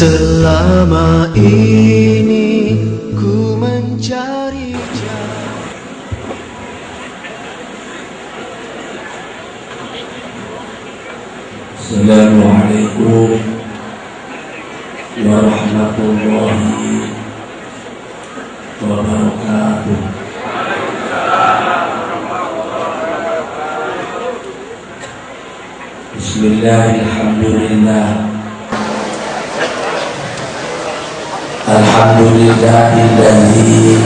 Selama ini ku mencari jalan. Assalamualaikum warahmatullahi wabarakatuh. Bismillahirrahmanirrahim. Alhamdulillahilladzi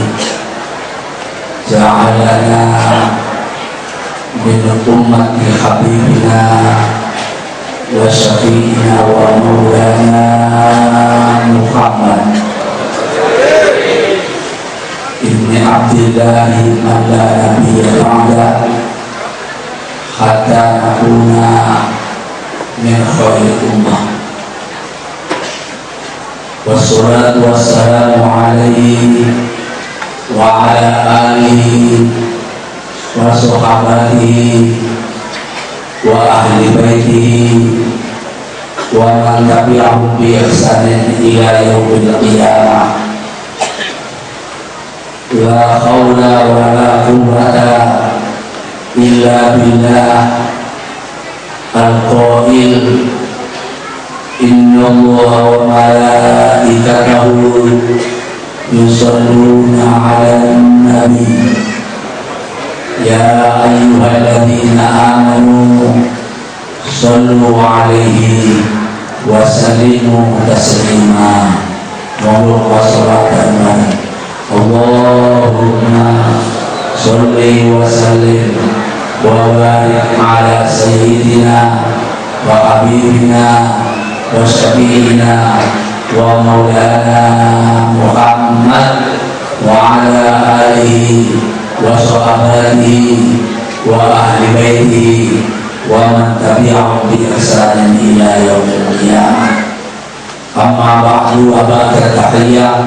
ja'alana min ummati habibina wa syafi'ina wa maulana Muhammad ibni Abdillahi man la nabiyya ba'da hatta nakuna min khairil ummah. Wassalatu wassalamu alaihi wa ala alihi wa sahabatihi wa ahli baitihi wa man tabi'ahum bi ihsanin ila yaumil qiyamah. La haula wa la quwwata illa billah al-qail Inna Allah wa malaikatahu yusalluna ala nabi Ya ayyuhalladzina amanu sallu alaihi wa sallimu taslima wa salatan Allahumma salli wa sallim wa barik ala sayyidina wa habibina wa syafi'ina wa maulana Muhammad wa ala alihi wa sahabatihi wa ahli baitihi wa man tabi'ahum bi ihsanin ila yaumil qiyamah. Amma ba'du, abada tahiyah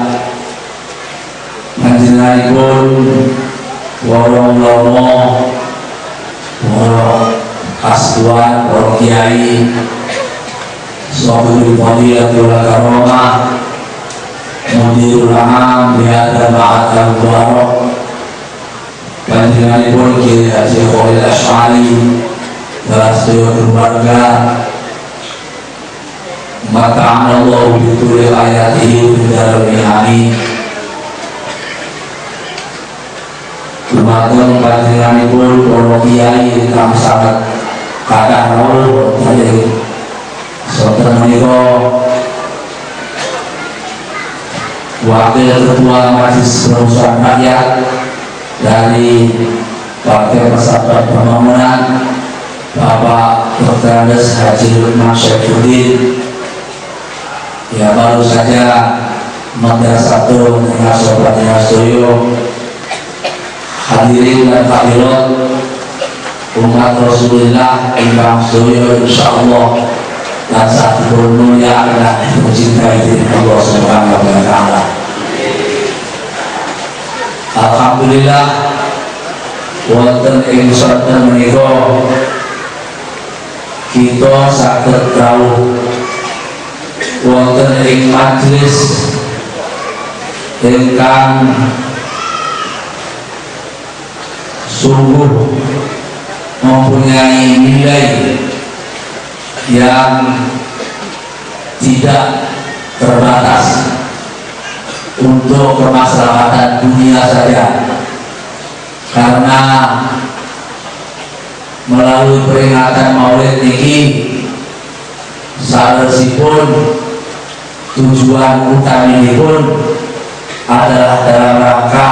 panjenenganipun waro-waro kasuan, para kiai Sohibul Fadilatul Karamah Mudirul Am Bihadal Ma'adal Mubarak panjenenganipun Kiai Haji Khalil Asy'ari dan sedaya keluarga mata'ana Allah bituli ayatihi bidal mihani. Lumatun panjenenganipun para kiai ingkang sangat kathah rawuh dari saudara menika Wakil Ketua Majelis Perusahaan Rakyat dari Partai Persatuan Pembangunan Bapak Dr. Andes Haji Lukman Syaifuddin, ya baru saja Madrasatul Nasobatina Soyo, hadirin dan hadirat umat Rasulullah ingkang Soyo insyaallah dan satu mulia adalah mencintai diri Allah Subhanahu wa Ta'ala. Alhamdulillah wonten ing sarten menika kita saged kawuh wonten ing majelis ingkang sungguh mempunyai nilai yang tidak terbatas untuk kemaslahatan dunia saja, karena melalui peringatan Maulid niki sanesipun tujuan utaminipun adalah dalam rangka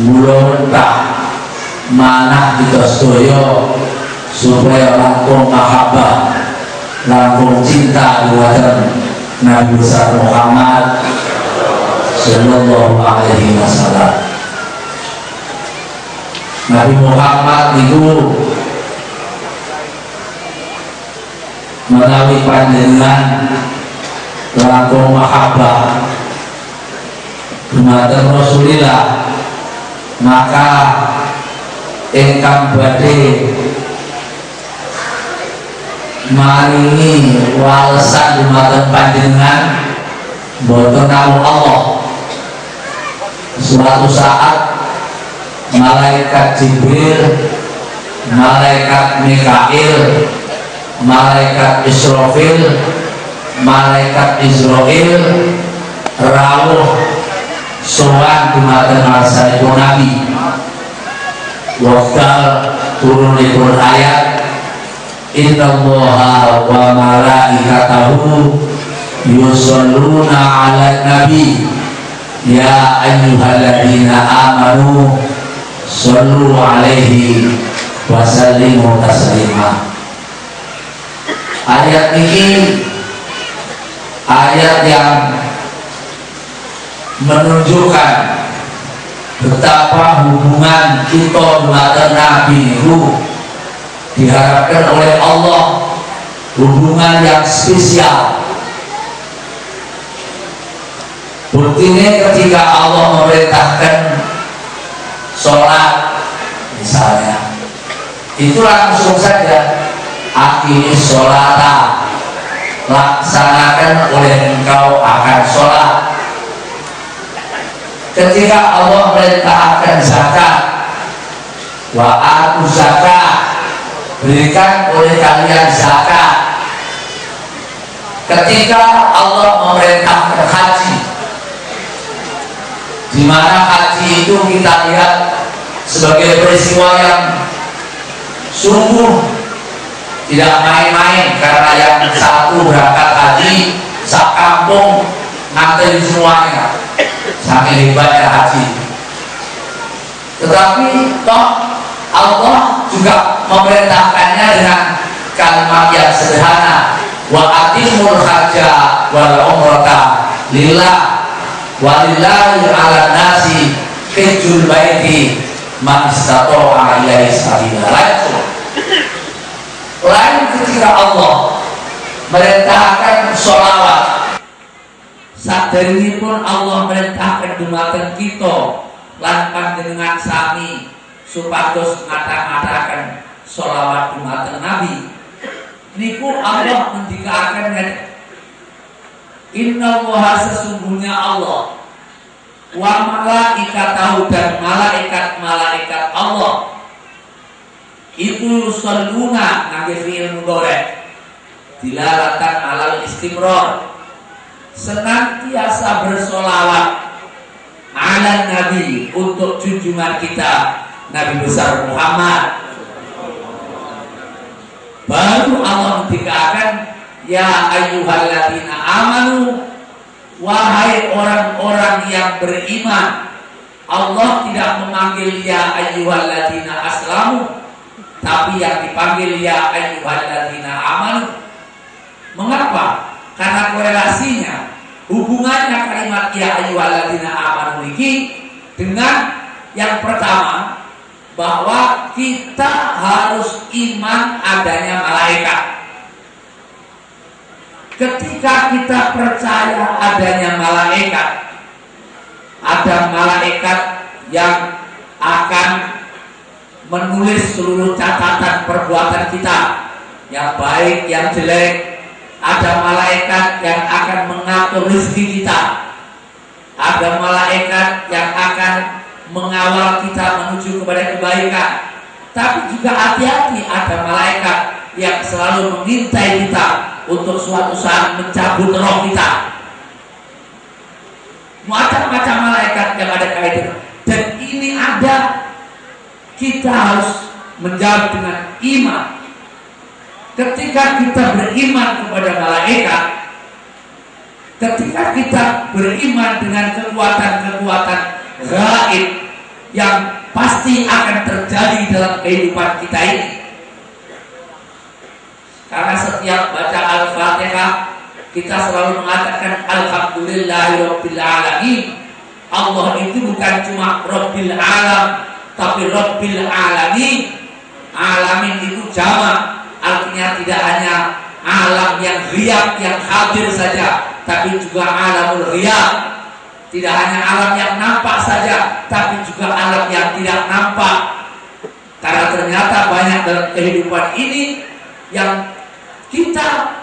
muluntak manah kita sedaya supaya langkung mahabbah, langkung cinta dumateng Nabi besar Muhammad Sallallahu Alaihi Wasallam. Nabi Muhammad itu menawi panjenengan langkung mahabbah dumateng Rasulillah, maka ingkang badhe maringi walesan dumateng panjenengan boten namung Allah. Suatu saat malaikat Jibril, malaikat Mikail, malaikat Israfil, malaikat Israil rawuh sowan dumateng ngarsanipun Nabi. Wafdal turunipun ayat innallaha wa malaikatahu yusholluna 'alan nabi ya ayyuhalladzina amanu shollu 'alaihi wa sallimu taslima. Ayat ini ayat yang menunjukkan betapa hubungan kita dengan Nabi itu diharapkan oleh Allah hubungan yang spesial. Buktinya ketika Allah memerintahkan sholat misalnya, itu langsung saja aqimis sholata, laksanakan oleh engkau akan sholat. Ketika Allah merintahkan zakat, wa atu zakat, berikan oleh kalian zakat. Ketika Allah memerintahkan haji, di mana haji itu kita lihat sebagai peristiwa yang sungguh tidak main-main, karena yang satu berangkat haji sak kampung nganterin semuanya, saking hebatnya haji. Tetapi toh Allah juga memerintahkannya dengan kalimat yang sederhana, wa atimul hajja wal umrata lillah walillahi 'alan nasi hajjul baiti man istata'a ilaihi sabila. Lain ketika Allah merintahkan sholawat, saderengipun Allah merintahkan dumateng kita lan panjenengan sami supados ngata-ngataken sholawat dumateng Nabi. Niku Allah ngendikaken innallaha, sesungguhnya Allah, wa malaikatahu, dan malaikat-malaikat Allah itu yusholluna ngangge fi'il mudhari dilalatan alal istimrar, senantiasa bersolawat ala Nabi, untuk junjungan kita Nabi besar Muhammad. Baru Allah dikatakan ya ayyuhalladzina amanu, wahai orang-orang yang beriman. Allah tidak memanggil ya ayyuhalladzina aslamu, tapi yang dipanggil ya ayyuhalladzina amanu. Mengapa? Karena korelasinya, hubungannya kalimat ya ayyuhalladzina amanu ini dengan yang pertama, bahwa kita harus iman adanya malaikat. Ketika kita percaya adanya malaikat, ada malaikat yang akan menulis seluruh catatan perbuatan kita, yang baik, yang jelek. Ada malaikat yang akan mengatur rezeki kita. Ada malaikat yang akan mengawal kita menuju kepada kebaikan. Tapi juga hati-hati, ada malaikat yang selalu mengintai kita untuk suatu saat mencabut roh kita. Macam-macam malaikat yang ada kaitan, dan ini ada, kita harus menjawab dengan iman. Ketika kita beriman kepada malaikat, ketika kita beriman dengan kekuatan-kekuatan gaib yang pasti akan terjadi dalam kehidupan kita ini. Karena setiap baca Al-Fatihah kita selalu mengatakan Alhamdulillahirabbil alamin. Allah itu bukan cuma Rabbil alam, tapi Rabbil Alamin. Alamin itu jamak, artinya tidak hanya alam yang riyad yang hadir saja, tapi juga alamul riyad. Tidak hanya alam yang nampak saja, tapi juga alam yang tidak nampak. Karena ternyata banyak dalam kehidupan ini yang kita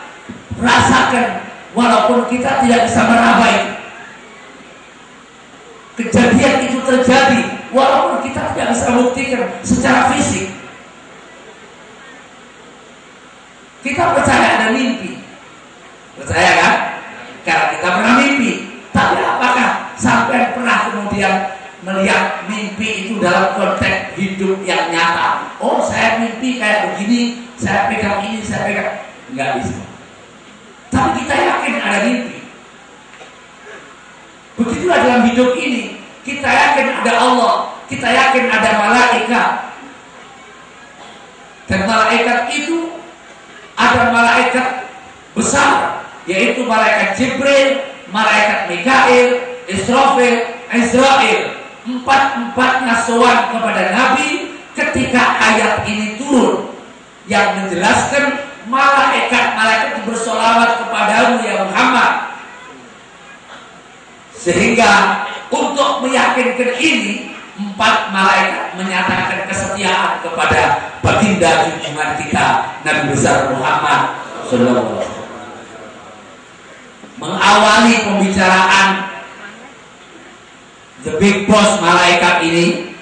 rasakan walaupun kita tidak bisa merabai. Kejadian itu terjadi walaupun kita tidak bisa buktikan secara fisik. Kita percaya ada mimpi, percaya kan? Karena kita pernah mimpi. Tapi apakah sampai pernah kemudian melihat mimpi itu dalam konteks hidup yang nyata? Oh, saya mimpi kayak begini, saya pegang ini, saya pegang. Nggak bisa. Tapi kita yakin ada mimpi. Begitulah dalam hidup ini. Kita yakin ada Allah, kita yakin ada malaikat. Dan malaikat itu ada malaikat besar, yaitu malaikat Jibril, malaikat Mikail, Israfil, Israel. Empat-empatnya sowan kepada Nabi ketika ayat ini turun yang menjelaskan malaikat-malaikat itu bersolawat kepadamu ya Muhammad. Sehingga untuk meyakinkan ini, empat malaikat menyatakan kesetiaan kepada baginda junjungan kita Nabi besar Muhammad sallallahu alaihi wasallam. Mengawali pembicaraan the big boss malaikat ini,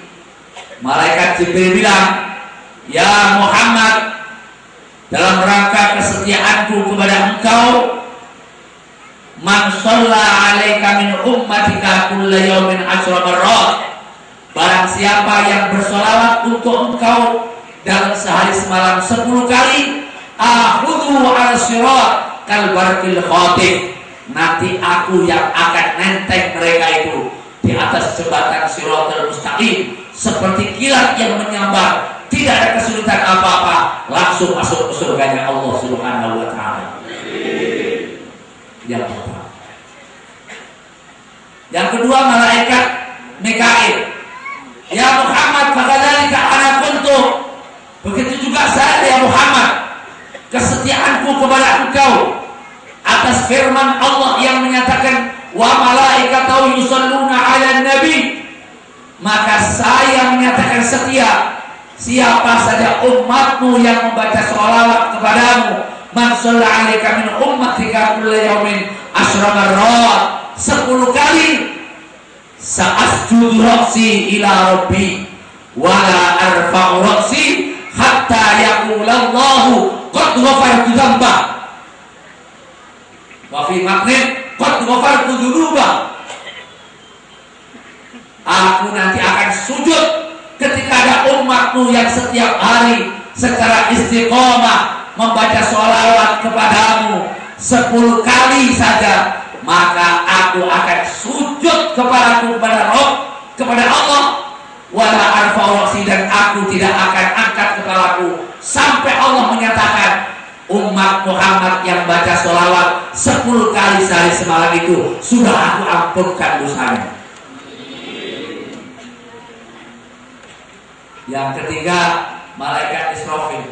malaikat Jibril bilang, "Ya Muhammad, dalam rangka kesetiaanku kepada engkau, man shalla 'alaika min ummatika kulla yawmin 10 marrat." Barang siapa yang bersolawat untuk engkau dalam sehari semalam 10 kali, akhudhu 'ala sirat kal barqil khatib. Nanti aku yang akan nenteng mereka itu di atas jembatan Siratal Mustaqim seperti kilat yang menyambar, tidak ada kesulitan apa-apa, langsung masuk ke surganya Allah Subhanahu wa taala. Yang pertama. Yang kedua, malaikat Mikail. Ya Muhammad, fakadzalika ana kuntu. Begitu juga saya ya Muhammad, kesetiaanku kepada engkau atas firman Allah yang menyatakan wa malaikatahu yusalluna 'alan nabi. Maka saya menyatakan setia siapa saja umatmu yang membaca sholawat kepadamu, man shalla 'alaika min ummatika kulla yawmin 10 marrat, 10 kali, sa'asjudu ra'si ila rabbi wa la arfa'u ra'si hatta yaqula Allahu qad ghafartu dzamba wa fi maqnin qad ghafartu dzunuba. Aku nanti akan sujud ketika ada umatmu yang setiap hari secara istiqomah membaca sholawat kepadamu 10 kali saja, maka aku akan sujud kepada Allah, wala arfa'u ra'si, dan aku tidak akan angkat kepalaku sampai Allah menyatakan umat Muhammad yang baca sholawat 10 kali sehari semalam itu sudah aku ampunkan dosanya. Yang ketiga, malaikat Israfil.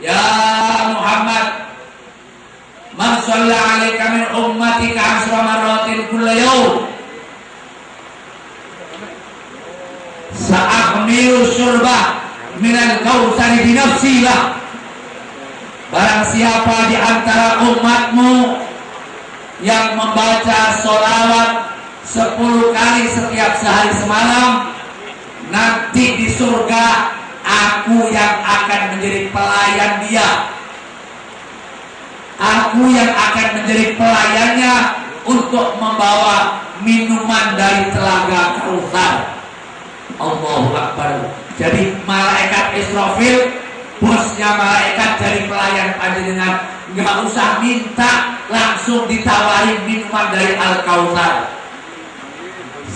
Ya Muhammad, man shalla 'alaika min ummatika 10 marratin kulla yawm sa'ahmilu syurbah minal kautsari bi nafsi lah. Barang siapa di antara umatmu yang membaca sholawat 10 kali setiap sehari semalam, nanti di surga aku yang akan menjadi pelayan dia. Aku yang akan menjadi pelayannya untuk membawa minuman dari telaga Kautsar. Allahu Akbar. Jadi malaikat Israfil, bosnya malaikat dari pelayan panjenengan, nggak usah minta, langsung ditawarin minuman dari Al-Kautsar.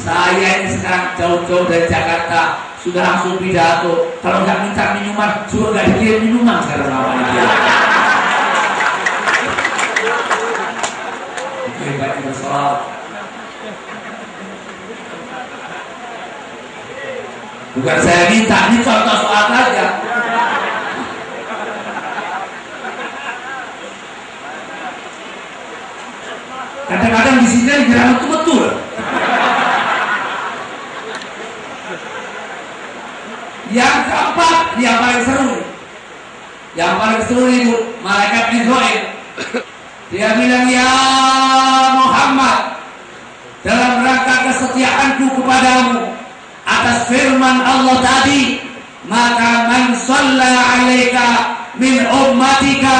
Saya ini sekarang jauh-jauh dari Jakarta, sudah langsung pidato. Kalau nggak minta minuman, suruh nggak dikirim minuman sekarang namanya. Hebatnya bersolat. Bukan saya minta, ini contoh soal saja. Kadang-kadang di sini dikira betul-betul. Yang keempat, yang paling seru. Yang paling seru itu malaikat Israel. Dia bilang, ya Muhammad, dalam rangka kesetiaanku kepadamu atas firman Allah tadi, maka man shalla alaika min ummatika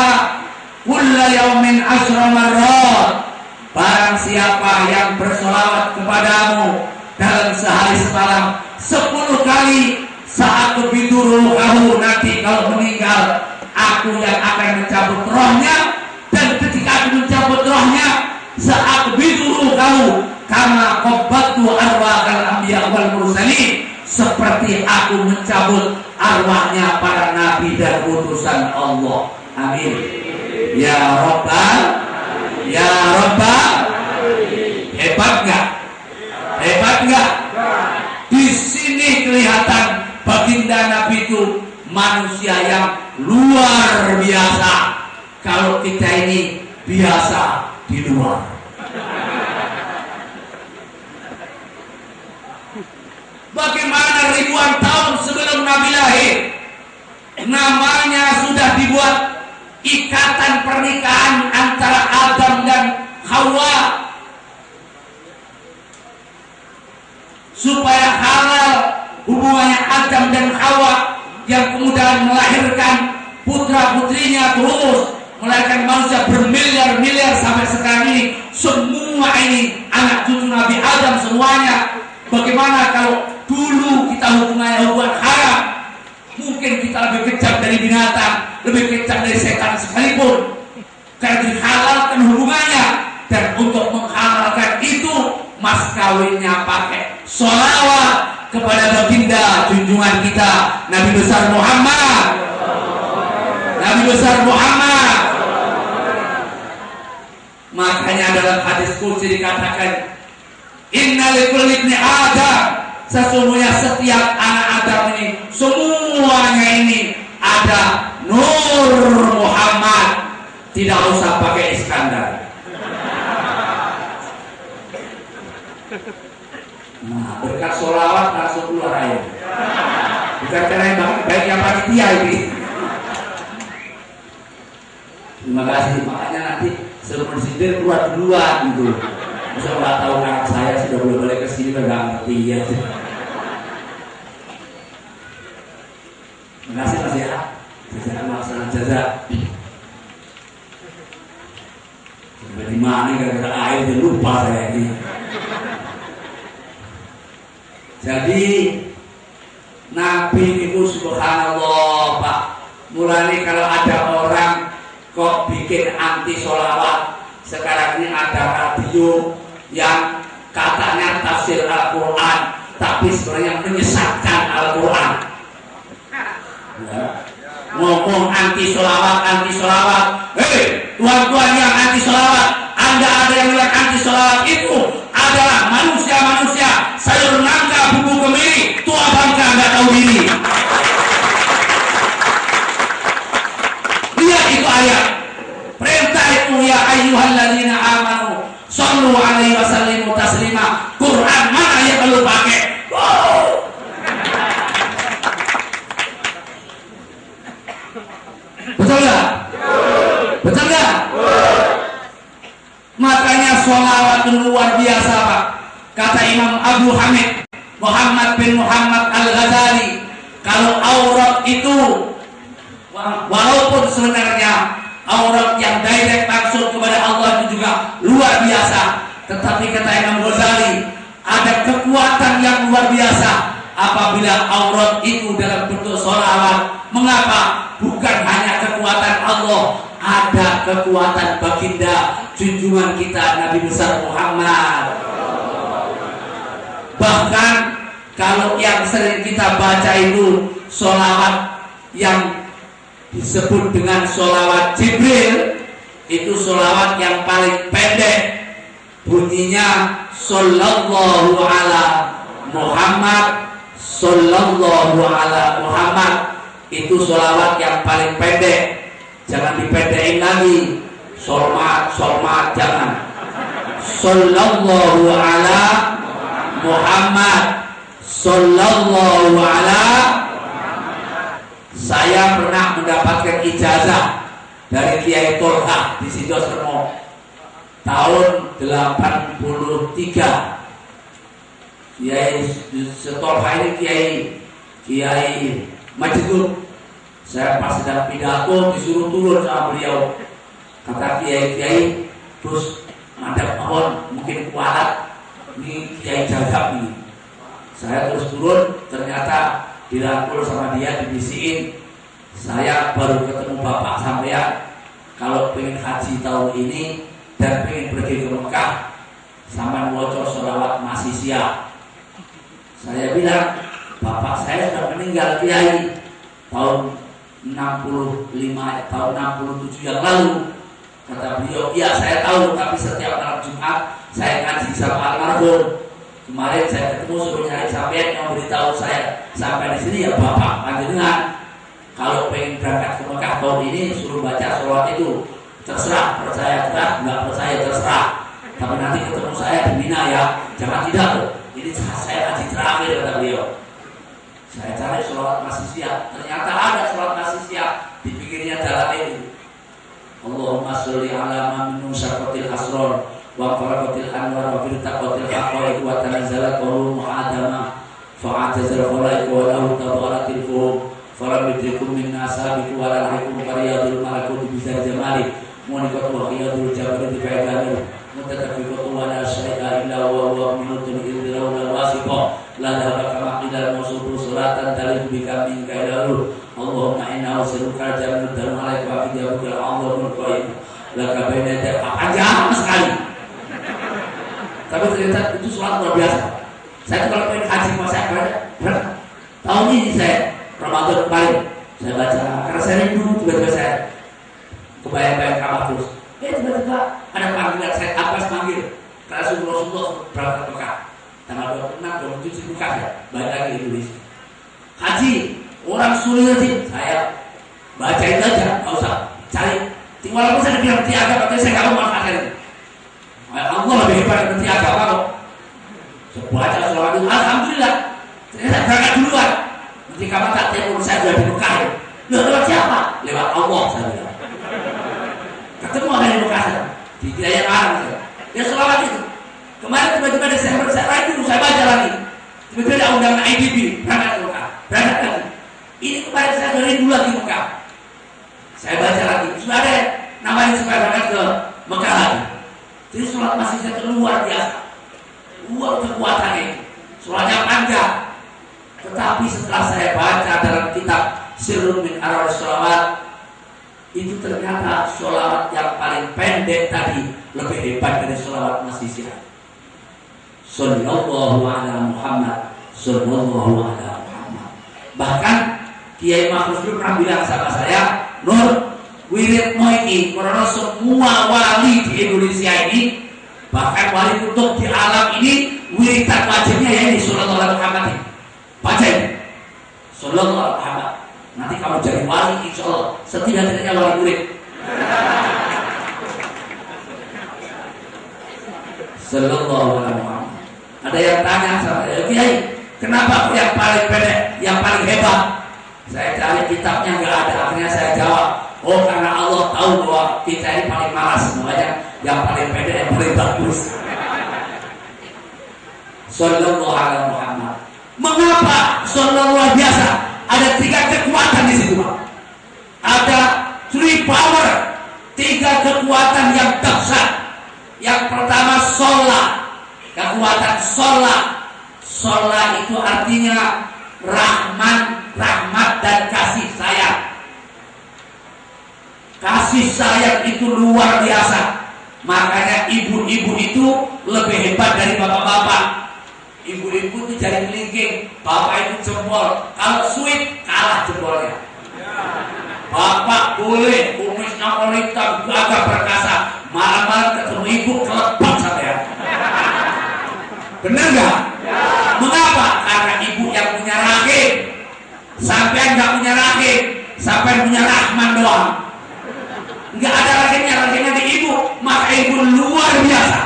kulla yaumin asyra marrat. Barang siapa yang bersolawat kepadamu dalam sehari semalam 10 kali, saat begitu ruhahu nanti kalau meninggal, aku yang akan mencabut rohnya. Dan ketika aku mencabut rohnya, saat begitu ruhahu kama qabbatu arwahal anbiya wal mursalin, seperti aku mencabut arwahnya para nabi dan utusan Allah. Amin. Ya Rabbal, ya Rabbal. Hebat nggak? Hebat nggak? Di sini kelihatan baginda Nabi itu manusia yang luar biasa. Kalau kita ini biasa di luar. Bagaimana ribuan tahun sebelum Nabi lahir, namanya sudah dibuat ikatan pernikahan antara Adam dan Hawa supaya halal hubungannya Adam dan Hawa, yang kemudian melahirkan putra-putrinya, terus melahirkan manusia bermiliar-miliar sampai sekarang ini. Semua ini anak cucu Nabi Adam semuanya. Bagaimana kalau dulu kita hubungannya hubungan haram? Mungkin kita lebih kejam dari binatang, lebih kejam dari setan sekalipun. Karena dihalalkan hubungannya, dan untuk menghalalkan itu mas kawinnya pakai sholawat kepada baginda junjungan kita Nabi besar Muhammad. Nabi besar Muhammad. Makanya dalam hadis qudsi dikatakan, inna likulli ibni Adam, sesungguhnya setiap anak Adam ini semuanya ini ada nur Muhammad. Tidak usah pakai Iskandar. Nah, berkat sholawat langsung keluar air. Bukan karena yang baik yang panitia ini. Terima kasih. Makanya nanti sebelum presiden keluar duluan gitu. Masa nggak tahu anak saya sudah boleh balik ke sini nggak ngerti ya. Terima kasih Mas ya. Jazakan melaksanakan jazak. Sampai di mana gara-gara air dan lupa saya ini. Jadi Nabi itu subhanallah Pak. Mulai kalau ada orang kok bikin anti sholawat. Sekarang ini ada radio yang katanya tafsir Al-Quran, tapi sebenarnya menyesatkan Al-Quran. Ya. Ngomong anti sholawat. Hei, tuan-tuan yang anti sholawat, Anda ada yang bilang anti sholawat itu adalah manusia-manusia sayur nangka bumbu kemiri, tua bangka nggak tahu diri. Lihat itu ayat. Perintah itu ya ayyuhalladzina amanu shallu alaihi wasallimu taslima. Quran mana yang perlu pakai? Betul nggak? Betul nggak? Makanya sholawat luar biasa Pak. Kata Imam Abu Hamid Muhammad bin Muhammad Al-Ghazali, kalau aurat itu walaupun sebenarnya aurat yang direct langsung kepada Allah itu juga luar biasa, tetapi kata Imam Ghazali ada kekuatan yang luar biasa apabila aurat itu dalam bentuk sholawat. Mengapa? Bukan hanya kekuatan Allah, ada kekuatan baginda junjungan kita Nabi besar Muhammad. Bahkan kalau yang sering kita baca itu sholawat yang disebut dengan sholawat Jibril, itu sholawat yang paling pendek, bunyinya Sallallahu ala Muhammad Sallallahu ala Muhammad itu sholawat yang paling pendek, jangan dipendekin lagi. Sormat jangan. Sallallahu ala Muhammad, sallallahu ala. Saya pernah mendapatkan ijazah dari Kiai Tolha di Sidoarjo tahun 83. Kiai Tolha ini Kiai Majidun. Saya pas sedang pidato disuruh turun sama beliau. Kata Kiai, terus madam mohon mungkin kualat ini Kiai Jagab ini. Saya terus turun, ternyata dirangkul sama dia, dibisiin, saya baru ketemu bapak sampean, kalau pengen haji tahun ini dan pengen pergi ke Mekah sama ngocor sholawat masih siap. Saya bilang, bapak saya sudah meninggal Kiai tahun 65, tahun 67 yang lalu. Kata beliau, iya saya tahu, tapi setiap malam Jumat saya ngaji sama almarhum. Kemarin saya ketemu suruh nyari sampean yang beritahu saya sampai di sini ya bapak panjenengan. Kalau pengen berangkat ke Mekah tahun ini suruh baca sholawat itu. Terserah, percaya tidak, nggak percaya terserah. Tapi nanti ketemu saya di Mina ya, jangan tidak loh. Ini saya ngaji terakhir kata beliau. Saya cari sholawat masih siap, ternyata ada sholawat masih siap. Dipikirnya dalam ini. Allahumma sholli ala man syaqatil asrar wa qaraqatil anwar wa firtaqatil haqaiq wa tanazzalat qulub mu'adama fa'atazal khalaik wa lahu tabaratil fuhum falam yudrikum min nasabiku wa la hakum qariyadul malakut bizar jamali mu'nikat wa qiyadul jabarit fa'idamil mutatafiqatu wa la syai'a illa wa minutun idrawna wasiqa la dhabaka maqidal musubu suratan talib bika min kaidalu Allahumma inna usiruka jamil dalam alaik wa fidiyabukil Allahumma qaim laka bainadek. Panjang sekali, tapi ternyata itu sholat luar biasa. Saya kalau pengen haji pas saya berapa tahun ini saya Ramadan kemarin saya baca karena saya rindu. Tiba-tiba saya kebayang-bayang kamar terus. Tiba-tiba ada panggilan saya Abbas panggil karena Rasulullah berangkat ke Mekah tanggal 26, 27 Mekah ya, balik lagi Indonesia haji. Orang sulit sih, saya bacain aja, nggak usah cari. Walaupun saya bilang menteri agama, tapi saya nggak mau manfaatkan itu. Allah lebih hebat dari menteri agama kok. Saya baca sholawat itu, alhamdulillah. Ternyata berangkat duluan. Menteri agama tak telepon saya sudah di Mekah. Lewat siapa? Lewat Allah saya bilang. Ketemu ada di Mekah saya. Di wilayah Arab saya. Dia sholawat itu. Kemarin tiba-tiba Desember saya rayu, saya baca lagi. Tiba-tiba ada undangan IDB berangkat ke Mekah, berangkat lagi. Ini kemarin saya dari dulu lagi Mekah. Saya baca lagi, sudah ada namanya supaya berangkat ke Mekah lagi. Jadi sholat masih saya luar biasa, luar kekuatannya. Sholatnya panjang. Tetapi setelah saya baca dalam kitab Sirrun min Arwah Sholawat, itu ternyata sholawat yang paling pendek tadi lebih hebat dari sholawat masih siap. Sallallahu ala Muhammad, sallallahu ala Muhammad. Bahkan Kiai Mahfuz dulu pernah bilang sama saya, Nur, wirid ini karena semua wali di Indonesia ini, bahkan wali kutub di alam ini, wiridan wajibnya ya ini sallallahu alaihi Muhammad ini. Baca ini sallallahu alaihi Muhammad. Nanti kamu jadi wali insya Allah, setidak-tidaknya wali murid. Sallallahu alaihi Muhammad. Ada yang tanya sama saya, Kiai, kenapa yang paling pendek, yang paling hebat? Saya cari kitabnya nggak ada, akhirnya saya jawab, oh karena Allah tahu bahwa kita ini paling malas, makanya yang paling pendek yang paling bagus. Sallallahu alaihi Muhammad. Mengapa sallallahu luar biasa? Ada 3 kekuatan di situ, Pak. Ada 3 power, 3 kekuatan yang dahsyat. Yang pertama sholat, kekuatan sholat. Sholat itu artinya rahmat dan kasih sayang. Kasih sayang itu luar biasa. Makanya ibu-ibu itu lebih hebat dari bapak-bapak. Ibu-ibu itu jari kelingking, bapak itu jempol. Kalau sweet kalah jempolnya. Bapak boleh kumisnya wanita agak perkasa, malam-malam ketemu ibu kelepon sampai. Benar nggak? Mengapa? Karena ibu yang punya Sampai nggak punya rahim, sampai punya rahman doang. Nggak ada rahimnya di ibu, maka ibu luar biasa.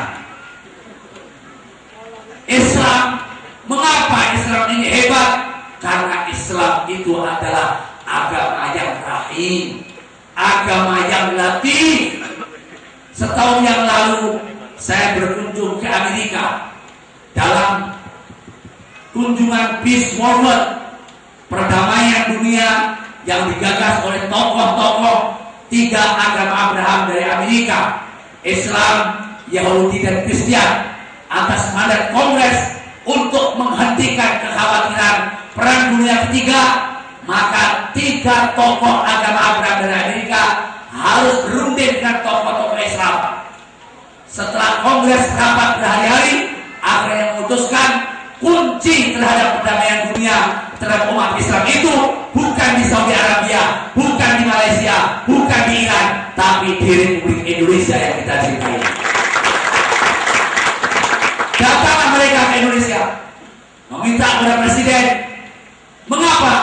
Islam, mengapa Islam ini hebat? Karena Islam itu adalah agama yang rahim, agama yang latif. Setahun yang lalu saya berkunjung ke Amerika dalam kunjungan Peace Movement, perdamaian dunia yang digagas oleh tokoh-tokoh tiga agama Abraham dari Amerika, Islam, Yahudi, dan Kristen, atas mandat Kongres untuk menghentikan kekhawatiran Perang Dunia Ketiga. Maka tiga tokoh agama Abraham dari Amerika harus berunding dengan tokoh-tokoh Islam. Setelah Kongres rapat berhari-hari, akhirnya memutuskan kunci terhadap perdamaian dunia terhadap umat Islam itu bukan di Saudi Arabia, bukan di Malaysia, bukan di Iran, tapi di Republik Indonesia yang kita cintai. Datanglah mereka ke Indonesia meminta kepada Presiden. Mengapa?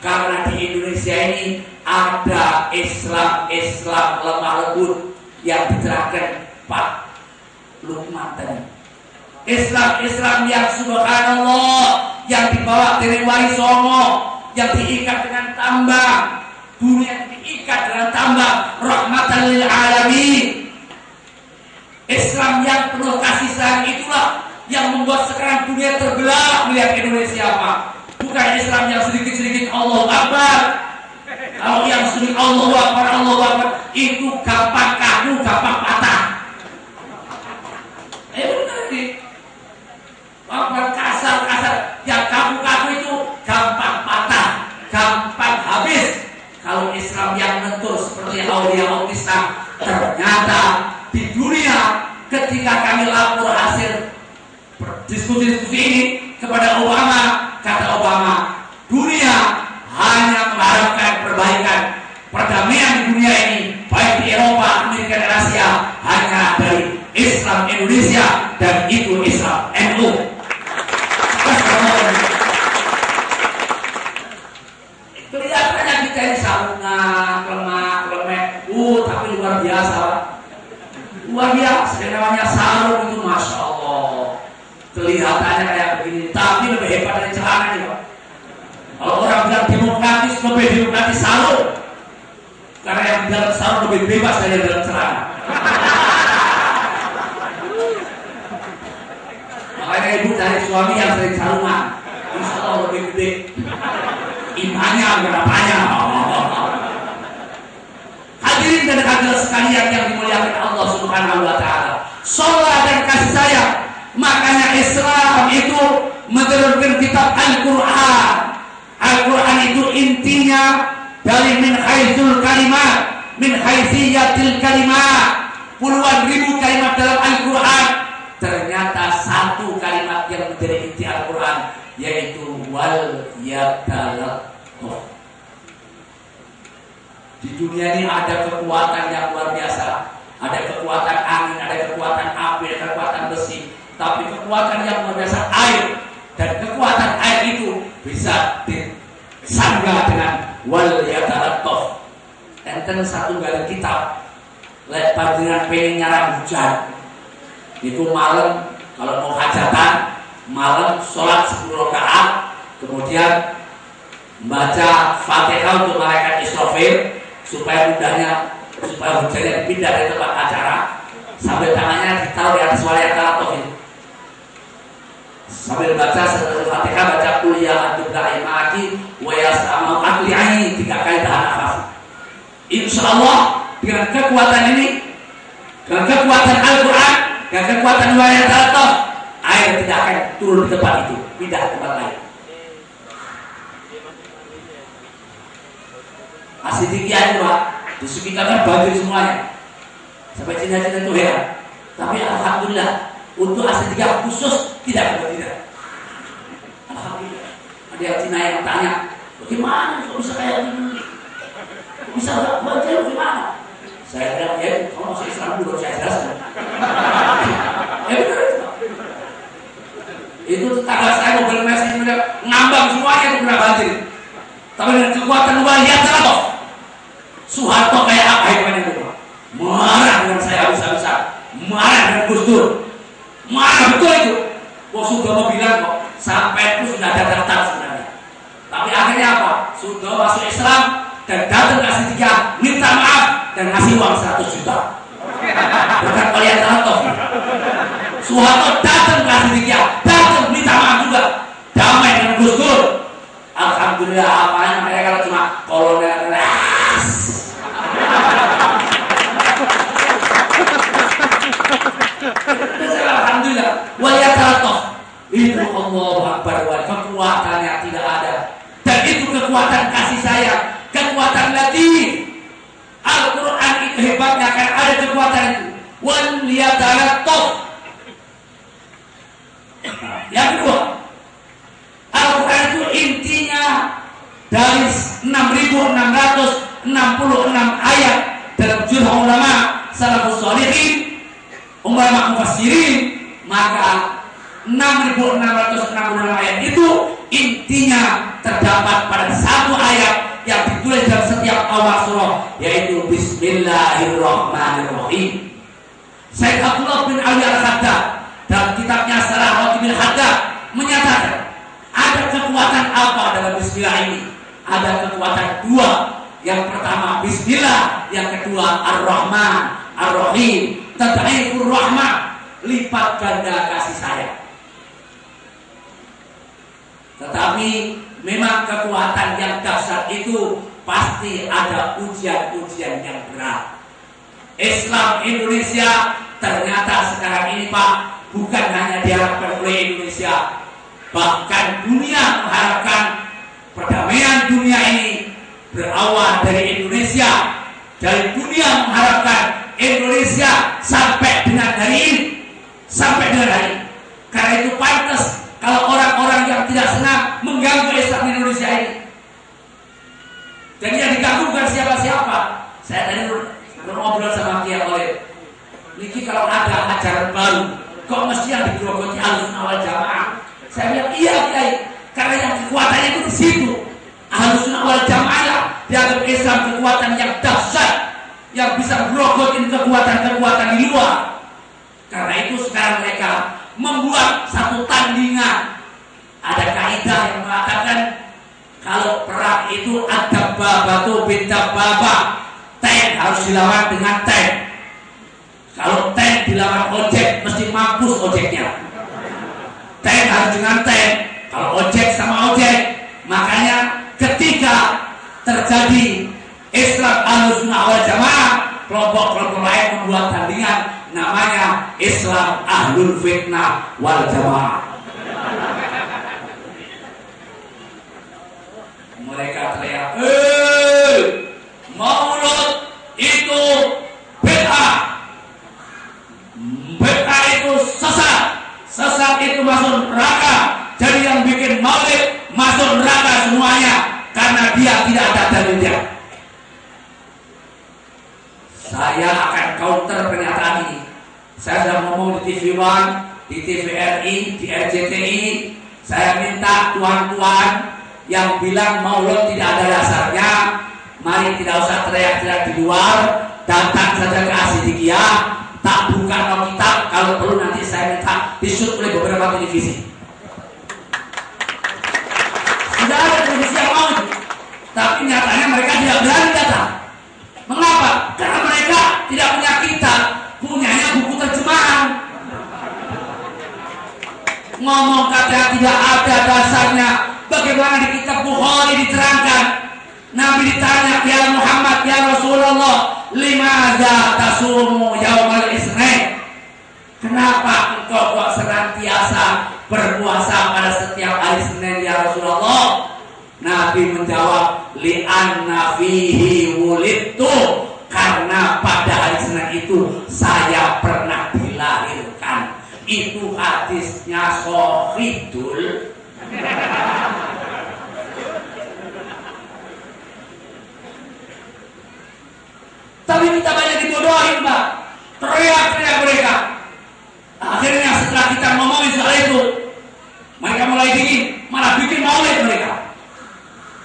Karena di Indonesia ini ada Islam lemah lembut yang diterangkan Pak Lukman tadi. Islam yang subhanallah, yang dibawa dari Wali Songo, yang diikat dengan tambang, dunia diikat dengan tambang, rahmatan lil alamin. Islam yang penuh kasih sayang itulah yang membuat sekarang dunia terbelah melihat Indonesia, Pak. Bukan Islam yang sedikit-sedikit Allahu Akbar. Kalau yang sedikit Allahu Akbar itu gampang kaku, gampang patah. Benar nih. Apa kasar yang kaku-kaku itu gampang patah, gampang habis. Kalau Islam yang lentur seperti Aulia Islam, ternyata di dunia ketika kami lapor hasil diskusi ini kepada Obama, kata Obama, dunia hanya mengharapkan perbaikan perdamaian di dunia ini, baik di Eropa, Amerika, dan Asia, hanya dari Islam Indonesia, dan itu Islam NU. Kelihatannya kita ini sarungan, lemak, tapi luar biasa. Luar biasa, yang namanya sarung itu Masya Allah. Kelihatannya kayak begini, tapi lebih hebat dari celana ini, Pak. Kalau orang bilang demokratis, lebih demokratis sarung. Karena yang di dalam sarung lebih bebas dari yang dalam celana. Makanya ibu cari suami yang sering sarungan, insya Allah lebih gede imannya, berapanya. Hadirin dan hadirat sekalian yang dimuliakan Allah Subhanahu wa Ta'ala, sholat dan kasih sayang. Makanya Islam itu menurunkan kitab Al-Quran. Al-Quran itu intinya dari min haitsul kalimat, min haithiyatil kalimat, puluhan ribu kalimat dalam Al-Quran. Ternyata satu kalimat yang menjadi inti Al-Quran, yaitu wal yatalattaf. Di dunia ini ada kekuatan yang luar biasa. Ada kekuatan angin, ada kekuatan api, ada kekuatan besi. Tapi kekuatan yang luar biasa air. Dan kekuatan air itu bisa disangga dengan wal yatalattaf. Enten satu garis kitab lek panjenengan pengen nyarang hujan. Itu malam kalau mau hajatan, malam sholat 10 rakaat, kemudian membaca Fatihah untuk malaikat Israfil supaya hujannya pindah dari tempat acara, sambil tangannya ditaruh di atas wali yatalattaf itu. Sambil baca Fatihah, baca qul ya ayyuhal ma'aki wa yas'amu aqli aini 3 kali tahan nafas. Insyaallah dengan kekuatan ini, dengan kekuatan Al-Quran, dengan kekuatan wali yatalattaf, air tidak akan turun di tempat itu, pindah ke tempat lain. Masih dikira itu, Pak, di sekitarnya banjir semuanya, sampai Cina-Cina itu heran. Tapi alhamdulillah untuk Asia khusus tidak banjir. Alhamdulillah. Ada yang Cina yang tanya, bagaimana kok bisa kayak gini? Kok bisa nggak banjir? Gimana? Saya bilang, ya kamu masuk Islam dulu, saya jelaskan. Ya benar itu. Itu tetangga saya mobil mes ini ngambang semuanya itu kena banjir. tapi dengan kekuatan luar biasa toh. Soeharto kayak apa hebatnya itu? Marah dengan saya habis-habisan, marah dengan Gus Dur, marah betul itu. Wah Sudomo bilang kok sampai itu sudah ada daftar sebenarnya. Tapi akhirnya apa? Sudomo masuk Islam dan datang ke Asitika minta maaf dan ngasih uang 100 juta. Bukan kalian Soeharto. Soeharto datang ke Asitika, datang minta maaf juga, damai dengan Gus Dur. Alhamdulillah apanya mereka kalau cuma kolonel ras. Alhamdulillah. Waliyatatoh itu Allahu Akbar. Kekuatannya tidak ada. Dan itu kekuatan kasih sayang, kekuatan latif. Al-Quran itu hebatnya karena ada kekuatan itu. Waliyatatoh. Yang kedua, Al-Quran itu intinya dari 6.666 ayat dalam jumlah ulama salafus shalihin, ulama mufassirin, maka 6.666 ayat itu intinya terdapat pada satu ayat yang ditulis dalam setiap awal surah, yaitu Bismillahirrahmanirrahim. Syekh Abdullah bin Ali Al-Haddad dalam kitabnya Salah Raqibil Haddad menyatakan ada kekuatan apa dalam Bismillah ini? Ada kekuatan dua. Yang pertama Bismillah, yang kedua Ar-Rahman Ar-Rahim. Tad'ifur rahmah, lipat ganda kasih sayang. Tetapi memang kekuatan yang dahsyat itu pasti ada ujian-ujian yang berat. Islam Indonesia ternyata sekarang ini Pak, bukan hanya diharapkan oleh Indonesia, bahkan dunia mengharapkan perdamaian dunia ini berawal dari Indonesia. Dari dunia mengharapkan Indonesia sampai dengan hari ini, sampai dengan hari ini. Karena itu pantas kalau orang-orang yang tidak senang mengganggu Islam Indonesia ini. Jadi yang diganggu bukan siapa-siapa. Saya tadi ngobrol sama Kiai Oleh. Niki kalau ada ajaran baru, kok mesti yang digerogoti Ahlussunnah wal Jamaah? Saya bilang iya Kiai, karena yang kekuatannya itu di situ. Ahlussunnah wal Jamaah dianggap Islam kekuatan yang dahsyat, yang bisa merogotin kekuatan-kekuatan di luar. Karena itu sekarang mereka membuat satu tandingan. Ada kaidah yang mengatakan kalau perang itu ada babatu binta baba, tank harus dilawan dengan tank. Kalau tank dilawan ojek mesti mampus ojeknya. Tank harus dengan tank. Kalau ojek sama ojek. Makanya ketika terjadi Islam Ahlussunnah wal Jamaah, kelompok-kelompok lain membuat tandingan namanya Islam Ahlul Fitnah wal Jamaah. Mereka teriak, Maulud itu bid'ah. Bid'ah itu sesat. Sesat itu masuk neraka. Jadi yang bikin maulid masuk neraka semuanya karena dia tidak ada dalilnya. Saya akan counter pernyataan ini. Saya sudah ngomong di TV One, di TVRI, di RCTI. Saya minta tuan-tuan yang bilang maulud tidak ada dasarnya, mari tidak usah teriak-teriak di luar, datang saja ke Asidikiyah, tak buka no kitab. Kalau perlu nanti saya minta disut oleh beberapa televisi. Sudah ada televisi yang mau, tapi nyatanya mereka tidak berani datang. Mengapa? Karena mereka tidak punya kitab, punyanya buku terjemahan. Ngomong kata tidak ada dasarnya. Bagaimana di kitab Bukhari diterangkan, Nabi ditanya, ya Muhammad, ya Rasulullah, limadza tasumu yaumal isnain? Kenapa engkau kok senantiasa berpuasa pada setiap hari Senin ya Rasulullah? Nabi menjawab, li'anna fihi wulidtu, karena pada hari Senin itu saya pernah dilahirkan. Itu hadisnya Sahihul. Tapi kita banyak dibodohin, Pak. Teriak-teriak mereka. Akhirnya setelah kita ngomongin soal itu, mereka mulai dingin, malah bikin maulid mereka.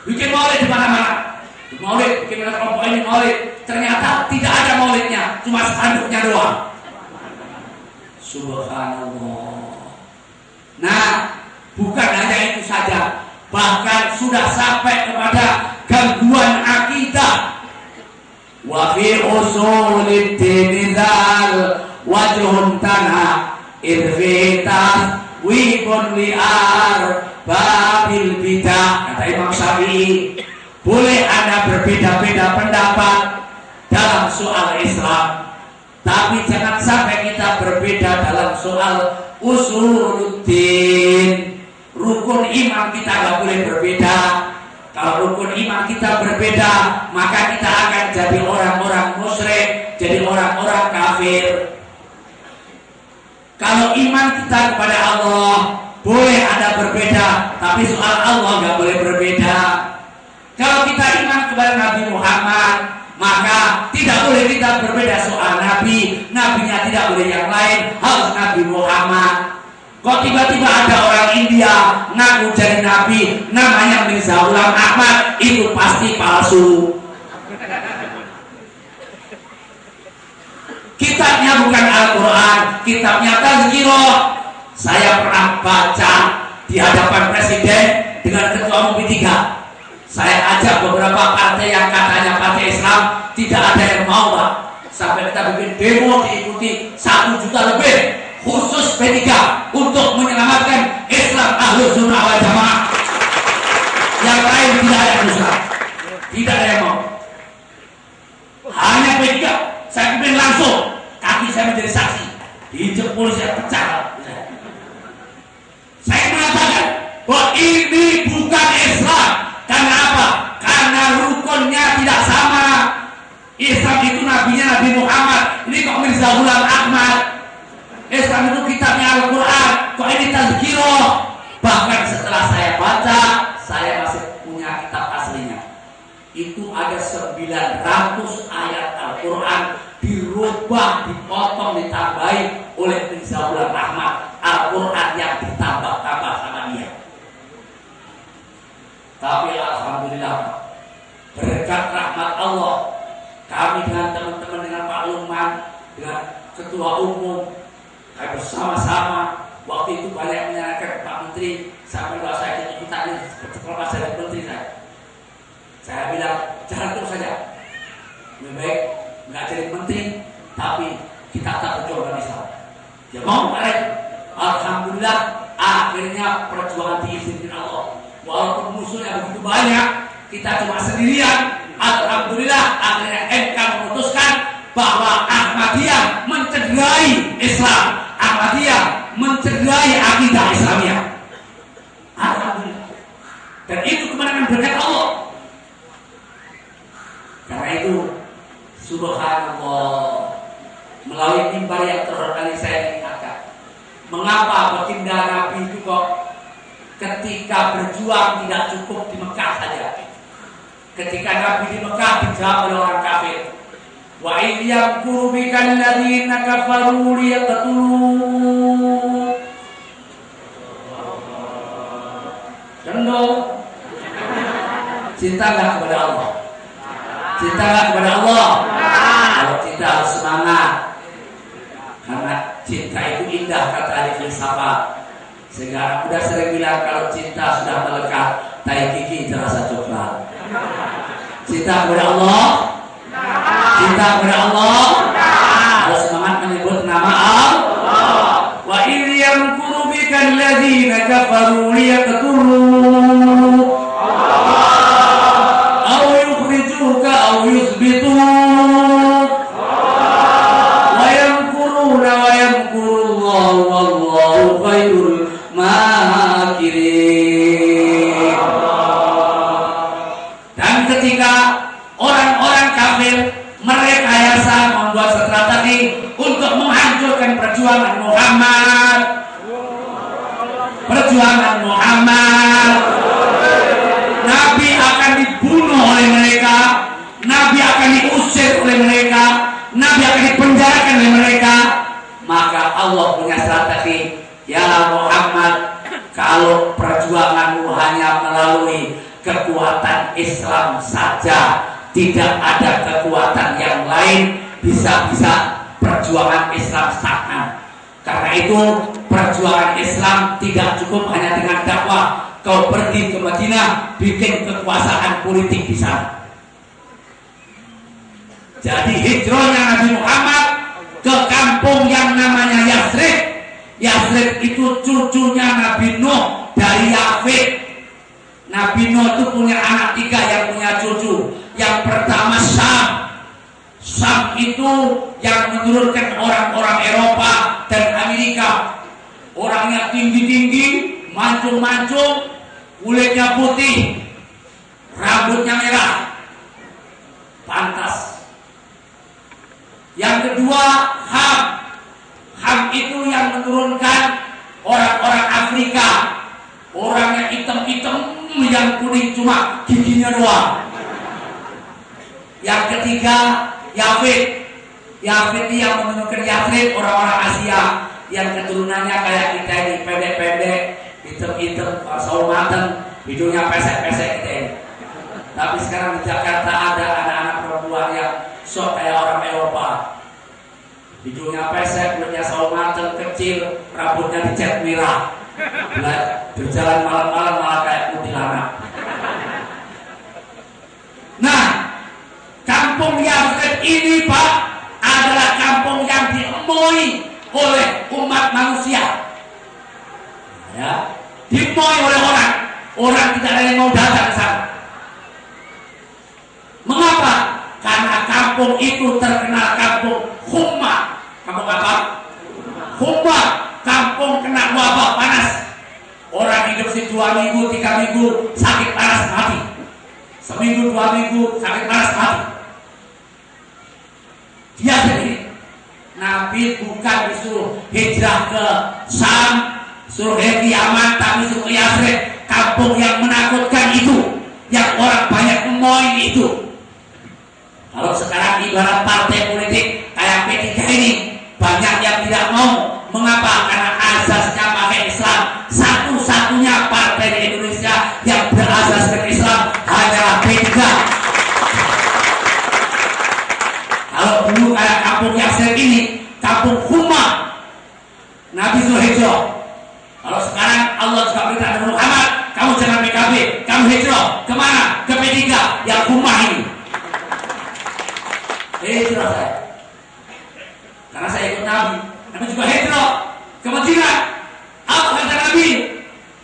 Bikin maulid di maulid, gimana kelompok ini maulid. Ternyata tidak ada maulidnya, cuma spanduknya doang. Subhanallah. Nah, bukan hanya itu saja, bahkan sudah sampai kepada gangguan akidah. Wa fi usulid dinizal wajhun tanah irfitas wibun liar babil bidah. Kata Imam Syafi'i, boleh Anda berbeda-beda pendapat dalam soal Islam, tapi jangan sampai kita berbeda dalam soal usuluddin. Rukun iman kita nggak boleh berbeda. Kalau rukun iman kita berbeda, maka kita akan jadi orang-orang musyrik, jadi orang-orang kafir. Kalau iman kita kepada Allah, boleh ada berbeda, tapi soal Allah nggak boleh berbeda. Kalau kita iman kepada Nabi Muhammad, maka tidak boleh kita berbeda soal Nabi. Nabinya tidak boleh yang lain, harus Nabi Muhammad. Kok tiba-tiba ada orang India ngaku jadi Nabi, namanya Mirza Ghulam Ahmad, itu pasti palsu. Kitabnya bukan Al-Quran, kitabnya Tazkirah. Saya pernah baca di hadapan Presiden dengan Ketua Umum P3. Saya ajak beberapa partai yang katanya partai Islam, tidak ada yang mau, Pak. Sampai kita bikin demo diikuti 1 juta lebih, khusus P3 untuk menyelamatkan Islam Ahlus Sunnah wal Jamaah. Yang lain tidak ada usaha, tidak ada yang mau. Hanya P3, saya pimpin langsung, kaki saya menjadi saksi, diinjek polisi yang pecah. Saya mengatakan bahwa ini bukan Islam. Karena apa? Karena rukunnya tidak sama. Islam itu nabinya Nabi Muhammad, ini kok Mirza Ghulam Ahmad. Islam itu kitabnya Al-Quran, kok ini Tazkirah. Bahkan setelah saya baca, saya masih punya kitab aslinya. Itu ada 900 ayat Al-Quran dirubah, dipotong, ditambahi oleh Mirza Ghulam Ahmad. Al-Quran yang ditambah-tambah sama dia. Tapi alhamdulillah, berkat rahmat Allah, kami dengan teman-teman, dengan Pak Lukman, dengan Ketua Umum, kami bersama-sama. Waktu itu banyak menyarankan Pak Menteri, sampai kalau saya ikutan setelah saya jadi Menteri saya bilang jangan terus saja, lebih baik nggak jadi Menteri, tapi kita tak perjuangan Islam. Ya mau kemarin, alhamdulillah akhirnya perjuangan diizinkan Allah. Walaupun musuhnya begitu banyak, kita cuma sendirian. Alhamdulillah akhirnya MK memutuskan bahwa Ahmadiyah mencederai Islam, Ahmadiyah mencederai akidah Islamiyah. Alhamdulillah. Dan itu kemenangan berkat Allah. Karena itu, subhanallah, melalui mimbar yang terhormat saya ingatkan, mengapa baginda Nabi itu kok ketika berjuang tidak cukup di Mekah saja. Ketika Nabi di Mekah dijawab oleh orang kafir, wa idh yamkuru bikal ladzina kafaru liyaqtuluk. Cendol. Cinta nggak kepada Allah? Cinta nggak kepada Allah? Kalau cinta harus semangat, karena cinta itu indah, kata ahli filsafat. Sehingga anak muda sering bilang kalau cinta sudah melekat, tai gigi terasa coklat. Cinta kepada Allah, cinta kepada Allah, harus semangat menyebut nama Allah. Wa idh yamkuru bikal ladzina kafaru liyaqtuluk aw yukhrijuka aw yuthbituk wa yamkuruna wa yamkurullahu wallahu khairul makirin. Dan ketika orang-orang kafir merekayasa, membuat strategi untuk menghancurkan perjuangan Muhammad, Nabi akan dibunuh oleh mereka, Nabi akan diusir oleh mereka, Nabi akan dipenjarakan oleh mereka, maka Allah punya strategi. Ya Muhammad, kalau perjuanganmu hanya melalui kekuatan Islam saja, tidak ada kekuatan yang lain bisa-bisa perjuangan Islam stagnan. Karena itu perjuangan Islam tidak cukup hanya dengan dakwah. Kau pergi ke Madinah, bikin kekuasaan politik di sana. Jadi hijrahnya Nabi Muhammad ke kampung yang namanya Yasrib. Yasrib itu cucunya Nabi Nuh dari Yafid. Nabi Nuh itu punya anak 3 yang punya cucu. Yang pertama Syam. Syam itu yang menurunkan orang-orang Eropa dan Amerika. Orangnya tinggi-tinggi, mancung-mancung, kulitnya putih, rambutnya merah, pantas. Yang kedua Ham. Ham itu yang menurunkan orang-orang Afrika. Orangnya hitam-hitam, yang kuning cuma giginya doang. Yang ketiga Yafid. Yafid yang menunjukkan Yathrib, orang-orang Asia yang keturunannya kayak kita ini, pendek-pendek, hitam-hitam, sawo mateng, hidungnya pesek-pesek kita ini. Tapi sekarang di Jakarta ada anak-anak perempuan yang sok kayak orang Eropa. Hidungnya pesek, kulitnya sawo mateng, kecil, rambutnya dicat merah. Berjalan malam-malam malah kayak kuntilanak. Nah, kampung Yathrib ini Pak adalah kampung yang diemui oleh umat manusia. Ya, diemui oleh orang. Orang tidak ada yang mau datang ke sana. Mengapa? Karena kampung itu terkenal kampung humma. Kampung apa? Humma. Kampung kena wabah panas. Orang hidup 2 minggu, 3 minggu sakit panas mati. Seminggu 2 minggu sakit panas mati. Dia sendiri. Nabi bukan disuruh hijrah ke Syam, suruh ke Yaman, tapi suruh ke Yathrib, kampung yang menakutkan itu, yang orang banyak memoin itu. Kalau sekarang ibarat partai politik kayak P3 ini, banyak yang tidak mau. Mengapa? Karena asasnya pakai Islam. Satu-satunya partai di Indonesia yang berasaskan Islam hanyalah P3. Kalau dulu kayak kampung Yasrib ini, kampung Humma, Nabi suruh hijrah. Kalau sekarang Allah juga beritahu Nabi Muhammad, kamu jangan PKB, kamu hijrah. Kemana? Ke P3 yang Humma ini. Hijrah saya. Karena saya ikut Nabi. Nabi juga hijrah ke Madinah. Apa kata Nabi?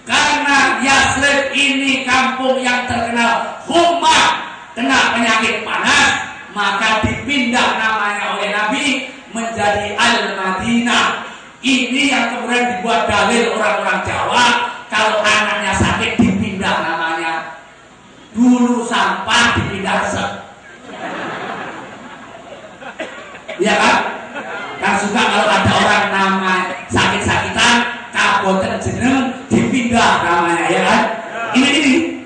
Karena Yasrib ini kampung yang terkenal Humma, kena penyakit panas, maka dipindah namanya oleh Nabi menjadi Al-Madinah. Ini yang kemudian dibuat dalil orang-orang Jawa, kalau anaknya sakit dipindah namanya. Dulu sampah dipindah resep. Iya kan? Kan suka kalau ada orang nama sakit-sakitan, kaboten jeneng dipindah namanya, ya kan? Ini.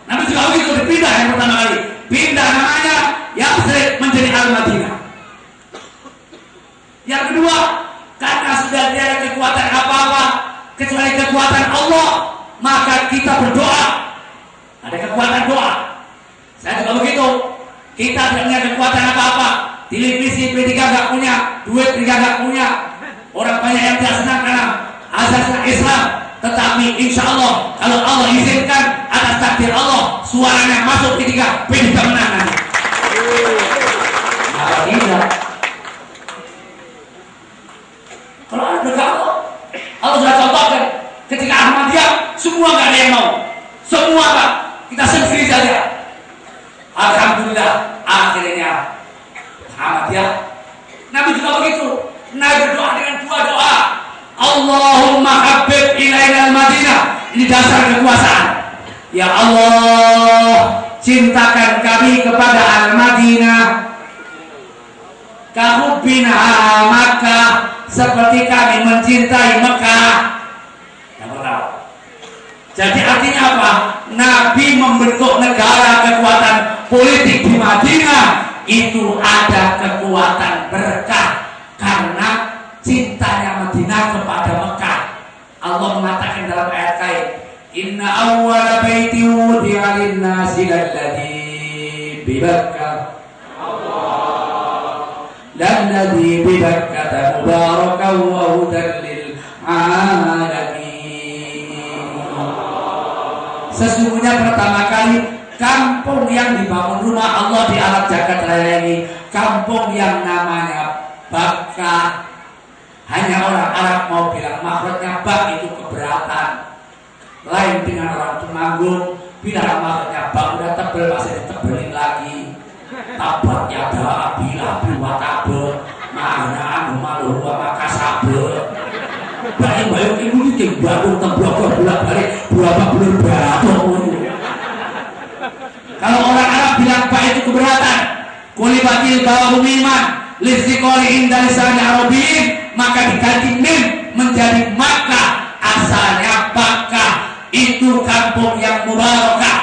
Nabi juga begitu, dipindah yang pertama kali. Pindah namanya Yasrib menjadi Al-Madinah. Yang kedua, karena sudah tidak ada kekuatan apa-apa kecuali kekuatan Allah, maka kita berdoa. Ada kekuatan doa. Saya juga begitu. Kita tidak punya kekuatan apa-apa. Televisi P3 gak punya, duit P3 gak punya. Orang banyak yang tidak senang karena asasnya Islam. Tetapi insya Allah, kalau Allah izinkan atas takdir Allah, suaranya masuk P3 menang nanti. Apa tidak? Kalau ada Allah sudah contohkan. Ketika Ahmadiyah, semua gak ada yang mau. Semua Pak, kita sendiri saja. Alhamdulillah, akhirnya Ahmadiyah. Nabi juga begitu. Nabi berdoa dengan 2 doa. Allahumma habib ilaina al-Madinah. Ini dasar kekuasaan. Ya Allah, cintakan kami kepada Al-Madinah. Kahubbina Makkah, seperti kami mencintai Mekah. Yang pertama. Jadi artinya apa? Nabi membentuk negara kekuatan politik di Madinah. Itu ada kekuatan berkah karena cintanya Madinah kepada Mekah. Allah mengatakan dalam ayat lain, Inna awwala baiti wudi'a lin-nasi lalladzi ببكة للذي ببكة مباركا وهدى للعالمين. Sesungguhnya pertama kali kampung yang dibangun rumah Allah di alam jagat raya ini, kampung yang namanya Bakkah. Hanya orang Arab mau bilang makhrajnya bak itu keberatan. Lain dengan orang Temanggung, bila makhrajnya bak udah tebel masih ditebelin lagi. Tabat yada bila biwa tabel mana anu malu maka sabel. Bayi-bayi ini tinggi baru tembok bolak balik berapa bulan batu. Kalau orang Arab bilang bak itu keberatan, kulibatil bawa iman listiqoli indah lisan Arabiyin, maka diganti mim menjadi Makkah. Asalnya Bakkah itu kampung yang mubarakah.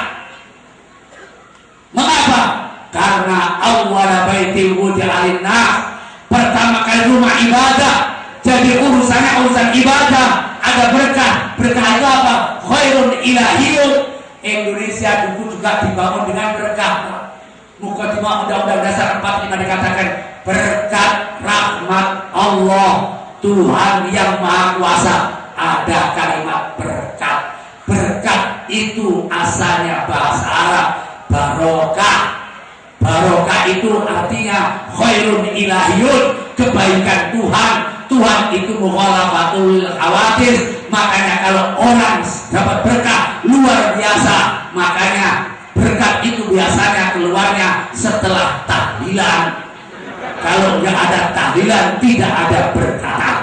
Mengapa? Karena awwala baiti wudi'a lin-nas, pertama kali rumah ibadah. Jadi urusannya urusan ibadah, ada berkah. Berkah itu apa? Khairun ilahiyun. Indonesia dulu juga dibangun dengan berkah. Mukadimah Undang-Undang Dasar 45 dikatakan berkat rahmat Allah, Tuhan yang Maha Kuasa. Ada kalimat berkat. Berkat itu asalnya bahasa Arab barokah. Barokah itu artinya khairun ilahiyun, kebaikan Tuhan. Tuhan itu mukhalafatul khawatir. Makanya kalau orang dapat berkah luar biasa, makanya berkat itu biasanya keluarnya setelah tahlilan. Kalau nggak ada tahlilan, tidak ada berkatan.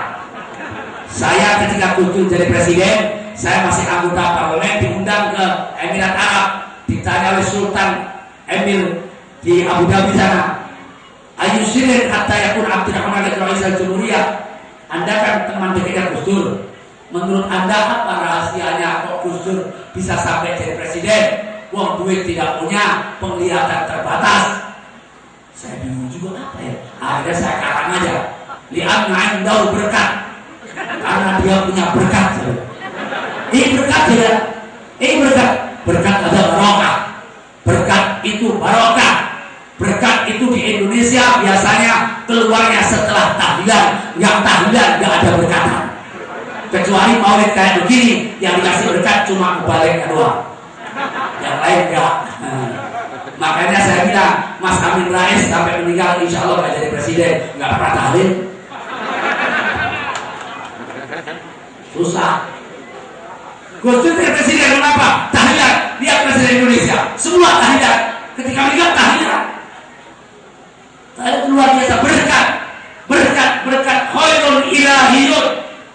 Saya ketika kunjung jadi presiden, saya masih anggota parlemen, diundang ke Emirat Arab, ditanya oleh Sultan Emir di Abu Dhabi sana, ayu sirin hatta yakun Abdurrahman al-Rais al-Jumhuriyah. Anda kan teman dekatnya Gus Dur. Menurut Anda apa rahasianya kok Gus Dur bisa sampai jadi presiden? Uang duit tidak punya, penglihatan terbatas. Saya bingung juga apa ya. Akhirnya saya katakan aja, li'anna indahu berkat, karena dia punya berkat. Ini berkat ya. Ini berkat. Berkat ada barokah. Berkat itu barokah. Berkat itu di Indonesia biasanya keluarnya setelah tahlilan. Yang tahlilan gak ada berkatan. Kecuali maulid kayak begini, yang dikasih berkat cuma mubaliknya doang. Yang lain enggak. Makanya saya bilang Mas Amin Rais sampai meninggal insya Allah gak jadi presiden, gak pernah tahlil. Susah. Gus Dur jadi presiden kenapa? Tahlilan. Dia presiden Indonesia, semua tahlilan. Ketika meninggal tahlilan. Tahlilan luar biasa. Berkat, berkat, berkat. Khairul ilahiyun,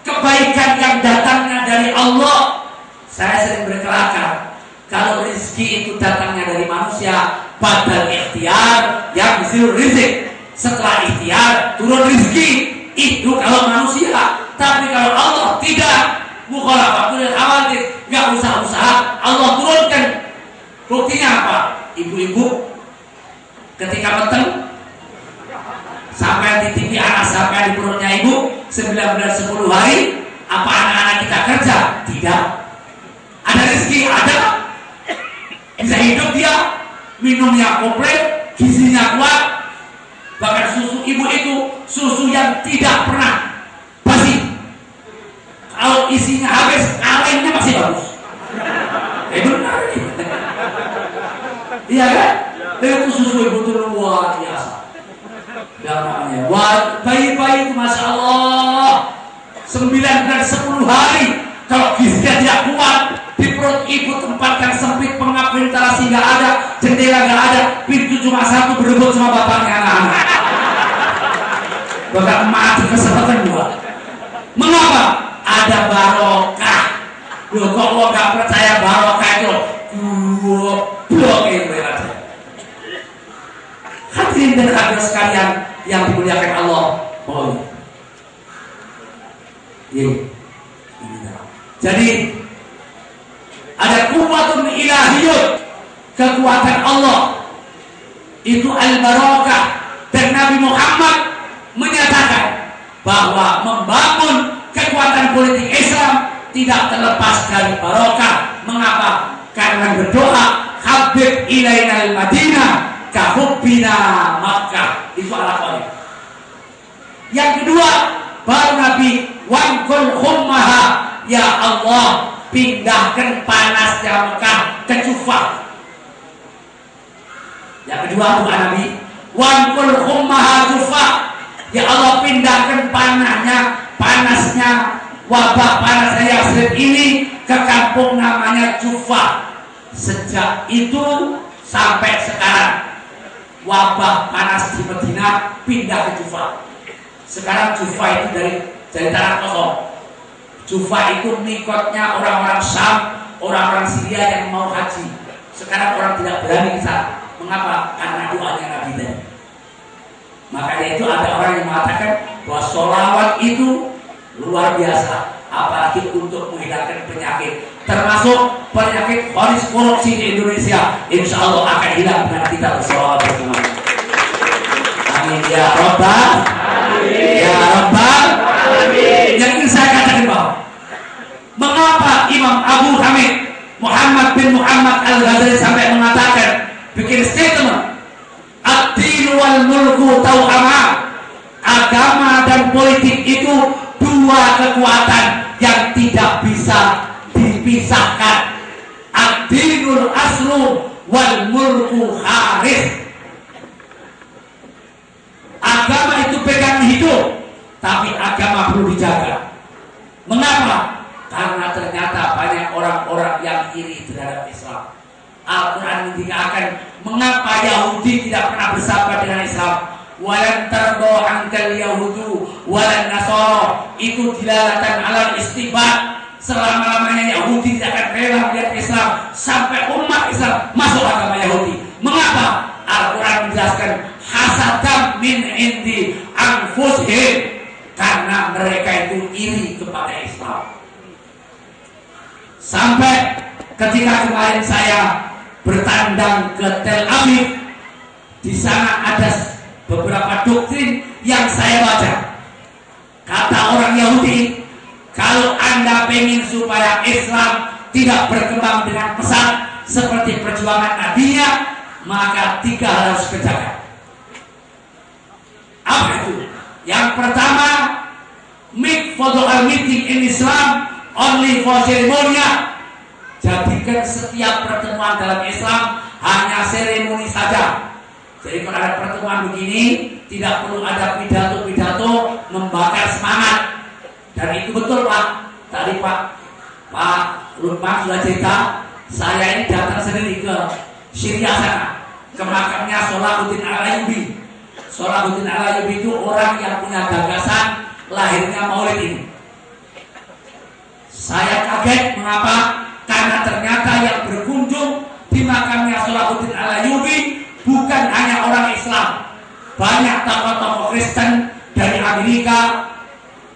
kebaikan yang datangnya dari Allah. Saya sering berkelakar, kalau rezeki itu datangnya dari manusia, badal ikhtiar yang disuruh rizki. Setelah ikhtiar turun rezeki. Itu kalau manusia. Tapi kalau Allah tidak. Mukhalafatul khawatir, nggak usah usaha, Allah turunkan. Buktinya apa? Ibu-ibu ketika mateng sampai di TV anak sampai di perutnya ibu 9 bulan 10 hari, apa anak-anak kita kerja? Tidak. Ada rezeki, ada. Bisa hidup dia, minumnya komplit, gizinya kuat. Bahkan susu ibu itu susu yang tidak pernah basi. Kalau isinya habis, kalengnya masih bagus. Benar ini. Iya kan? Itu susu ibu itu luar biasa. Yang namanya bayi-bayi itu Masya Allah 9 bulan 10 hari. Kalau gizinya tidak kuat, di perut ibu tempatkan sempit, pengap, ventilasi nggak ada, jendela nggak ada, pintu cuma satu, berebut sama bapaknya anak-anak. Bahkan mati kesempatan dua. Mengapa? Ada barokah. Loh kok lo gak percaya barokah itu? Goblok itu ya. Hadirin dan hadirat sekalian yang dimuliakan Allah. Oh iya. Jadi ada kuwatun ilahiyun, kekuatan Allah itu al-barokah. Dan Nabi Muhammad menyatakan bahwa membangun kekuatan politik Islam tidak terlepas dari barokah. Mengapa? Karena berdoa Habib ilainal Madinah ka bina Makkah. Itu alasannya. Yang kedua, baru Nabi wangkul khummaha, ya Allah pindahkan panasnya Mekah ke Jufah. Yang kedua doa Nabi wangkul khummaha Jufah, ya Allah pindahkan panasnya wabah panas Yasrib ini ke kampung namanya Jufah. Sejak itu sampai sekarang wabah panas di Madinah pindah ke Jufah. Sekarang Jufah itu dari tanah kosong. Jufah itu mikotnya orang-orang Syam, orang-orang Syria yang mau haji. Sekarang orang tidak berani ke sana. Mengapa? Karena doanya Nabi tadi. Makanya itu ada orang yang mengatakan bahwa sholawat itu luar biasa, apalagi untuk menghilangkan penyakit, termasuk penyakit kronis korupsi di Indonesia. Insya Allah akan hilang dengan kita bersolawat bersama. Amin ya Rabbal ya Rabbal alamin. Yang ingin saya katakan bahwa mengapa Imam Abu Hamid Muhammad bin Muhammad Al-Ghazali sampai mengatakan bikin statement ad-din wal mulku tau'ama, agama dan politik itu dua kekuatan yang tidak bisa dipisahkan. Ad-dinul aslu wal mulku haris. Agama itu pegangan hidup, tapi agama perlu dijaga. Mengapa? Karena ternyata banyak orang-orang yang iri terhadap Islam. Al-Quran mengatakan mengapa Yahudi tidak pernah bersahabat dengan Islam. Walan tardo angkal Yahudu walan Nasara, itu dilalatan alam istibat. Selama-lamanya Yahudi tidak akan rela melihat Islam sampai umat Islam masuk agama Yahudi. Mengapa? Al-Quran menjelaskan hasadam min indi anfusihim, karena mereka itu iri kepada Islam. Sampai ketika kemarin saya bertandang ke Tel Aviv, di sana ada beberapa doktrin yang saya baca. Kata orang Yahudi, kalau Anda ingin supaya Islam tidak berkembang dengan pesat seperti perjuangan Nabi-Nya, maka 3 hal harus dikerjakan. Apa itu? Yang pertama, make photo meeting in Islam only for ceremonial. Jadikan setiap pertemuan dalam Islam hanya seremoni saja. Jadi kalau ada pertemuan begini, tidak perlu ada pidato-pidato membakar semangat. Dan itu betul Pak. Tadi Pak Lukman sudah cerita, saya ini datang sendiri ke Syria sana, ke makamnya Salahuddin Al-Ayyubi. Salahuddin Al-Ayyubi itu orang yang punya gagasan lahirnya Maulid ini. Saya kaget, mengapa? Karena ternyata yang berkunjung di makamnya Salahuddin Al-Ayyubi bukan hanya orang Islam, banyak tokoh-tokoh Kristen dari Amerika,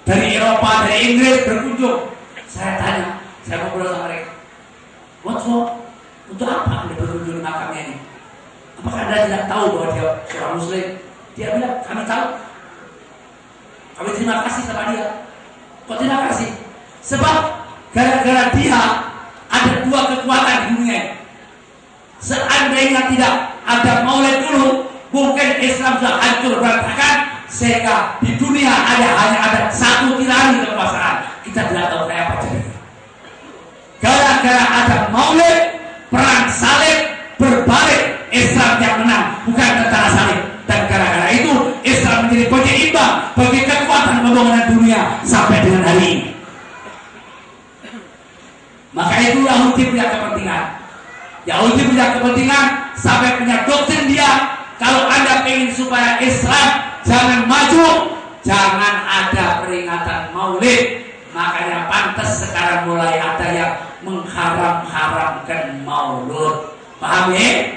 dari Eropa, dari Inggris berkunjung. Saya tanya, saya ngobrol sama mereka, untuk apa Anda berkunjung di makamnya ini? Apakah Anda tidak tahu bahwa dia seorang Muslim? Dia bilang, kami tahu. Kami terima kasih sama dia. Kok terima kasih? Sebab gara-gara dia ada 2 kekuatan di dunia ini. Seandainya tidak ada Maulid dulu, mungkin Islam sudah hancur berantakan, sehingga di dunia hanya ada 1 tirani kekuasaan. Kita tidak tahu kayak apa jadi. Gara-gara ada Maulid, perang salib berbalik, Islam yang menang, bukan tentara salib. Dan gara-gara itu Islam menjadi penyeimbang bagi kekuatan pembangunan dunia sampai dengan hari ini. Maka itu Yahudi punya kepentingan. Yahudi punya kepentingan sampai punya doktrin dia. Kalau Anda ingin supaya Islam jangan maju, jangan ada peringatan Maulid. Makanya pantas sekarang mulai ada yang mengharam-haramkan Maulud. Paham ya?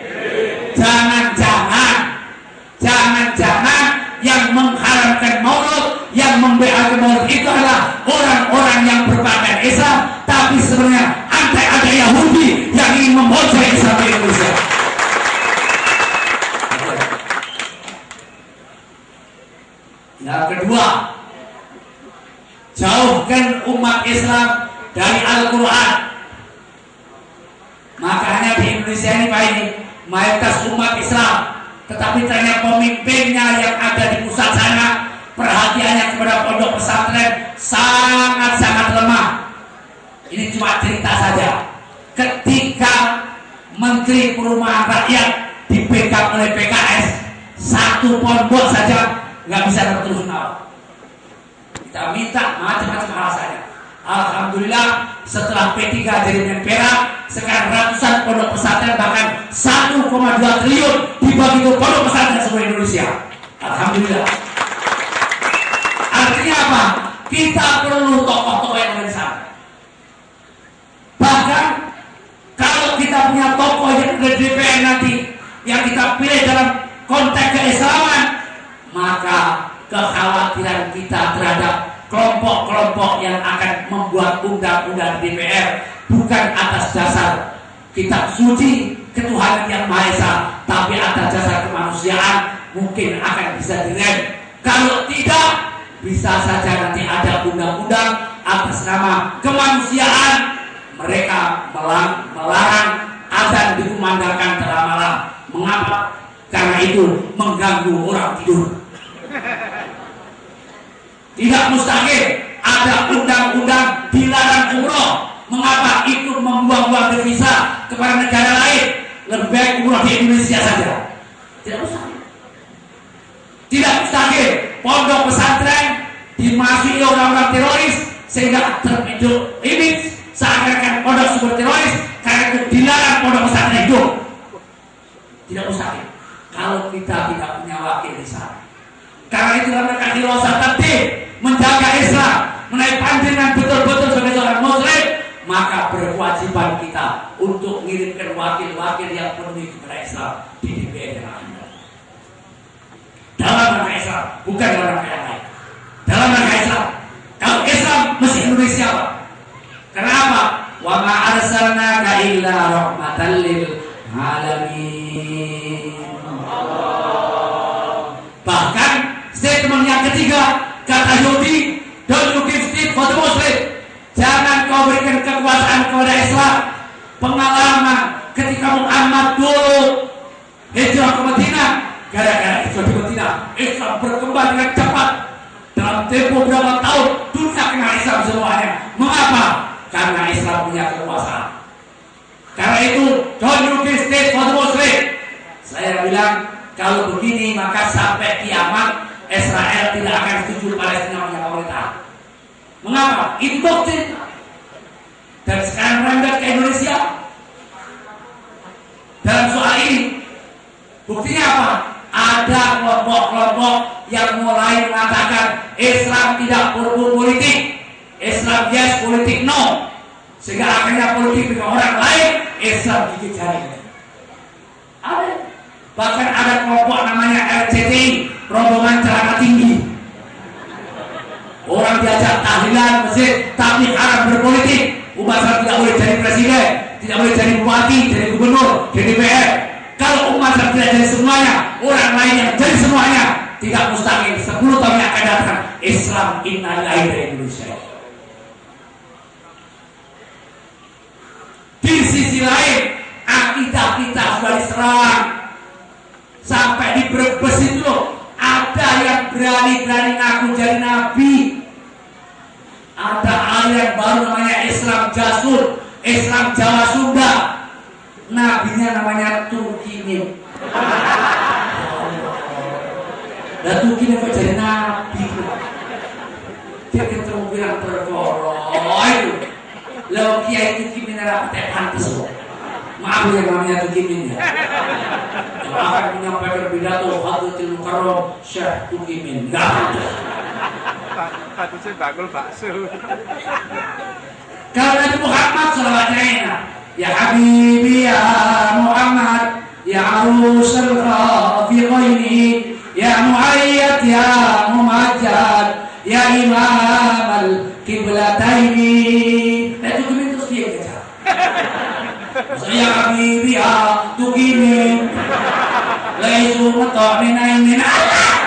Jangan-jangan yang mengharamkan Maulud, yang membeakan Maulud itu adalah orang-orang yang berpakaian Islam, tapi sebenarnya ada Yahudi yang ingin membocor Islam di Indonesia. Yang kedua, jauhkan umat Islam dari Al-Quran. Makanya di Indonesia ini Pak, ini mayoritas umat Islam tetapi ternyata pemimpinnya yang ada di pusat sana perhatiannya kepada pondok pesantren sangat-sangat lemah. Ini cuma cerita saja. Ketika Menteri Perumahan Rakyat di backup oleh PKS, satu pondok saja nggak bisa terus naik. Kita minta macam-macam alasannya. Alhamdulillah setelah P3 jadi Menpora, sekarang ratusan pondok pesantren bahkan 1,2 triliun dibagi ke pondok pesantren seluruh Indonesia. Alhamdulillah. Artinya apa? Kita perlu tokoh-tokoh yang ada di sana. Bahkan kalau kita punya tokoh yang ada di DPR nanti yang kita pilih dalam konteks keislaman, maka kekhawatiran kita terhadap kelompok-kelompok yang akan membuat undang-undang DPR bukan atas dasar kitab suci ketuhanan yang Maha Esa, tapi atas dasar kemanusiaan mungkin akan bisa direm. Kalau tidak, bisa saja nanti ada undang-undang atas nama kemanusiaan mereka melarang azan dikumandangkan tengah malam. Mengapa? Karena itu mengganggu orang tidur. Tidak mustahil ada undang-undang dilarang umroh. Mengapa ikut membuang-buang devisa kepada negara lain? Lebih baik umroh di Indonesia saja. Tidak mustahil. Tidak mustahil pondok pesantren dimasuki orang-orang teroris sehingga terbentuk image seakan-akan pondok sumber teroris karena itu dilarang pondok pesantren hidup. Tidak mustahil kalau kita tidak punya wakil di sana. Karena itu mereka dirasa tertib menjaga Islam, menaik panjenengan betul-betul sebagai seorang Muslim, maka berkewajiban kita untuk mengirimkan wakil-wakil yang penuhi kepada Islam di DPR yang ada. Dalam rangka Islam, bukan dalam rangka yang lain. Dalam rangka Islam. Kalau Islam mesti Indonesia, Pak. Kenapa? Wa ma arsalnaka illa rahmatan lil alamin. Bahkan statement yang ketiga kata Yahudi, don't you give seat for the Muslim. Jangan kau berikan kekuasaan kepada Islam. Pengalaman ketika Muhammad dulu hijrah ke Madinah, gara-gara hijrah di Madinah, Islam berkembang dengan cepat. Dalam tempo berapa tahun dunia kenal Islam semuanya. Mengapa? Karena Islam punya kekuasaan. Karena itu don't you give seat for the Muslim. Saya bilang kalau begini maka sampai kiamat Israel tidak akan setuju Palestina punya pemerintah. Mengapa? Itu doktrin. Dan sekarang merembet ke Indonesia dalam soal ini. Buktinya apa? Ada kelompok-kelompok yang mulai mengatakan Islam tidak berbau politik, Islam yes, politik no. Sehingga akhirnya politik dengan orang lain, Islam gigit jari. Ada. Bahkan ada kelompok namanya RCTI, rombongan celana tinggi. Orang diajak tahlilan masjid, tapi haram berpolitik. Umat Islam tidak boleh jadi presiden, tidak boleh jadi bupati, jadi gubernur, jadi DPR. Kalau umat Islam tidak jadi semuanya, orang lain yang jadi semuanya, tidak mustahil 10 tahun yang akan datang Islam inna lillahi wa inna Indonesia. Di sisi lain, akidah kita sudah diserang. Sampai di Brebes itu loh, ada yang berani-berani ngaku jadi nabi. Ada aliran baru namanya Islam Jasur, Islam Jawa Sunda. Nabinya namanya Turkimin. Dan Turkimin kok jadi nabi? Dia ketemu bilang perkara itu. Lalu kiai Turkimin ada pantas loh. Maaf yang namanya Tukimin ya. Yang akan menyampaikan pidato Hadratil Mukarram Syekh Tukimin. Enggak ada. Hadisnya bakul bakso. Kalau Nabi Muhammad salawatnya ya Habibi ya Muhammad ya Arusal Khafiqaini ya Muayyad ya Mumajjad ya Imam al-Qiblataini. Nah Tukimin terus dia kejar. Saya Habibi ya Tukimin laisu muta'minain min Allah.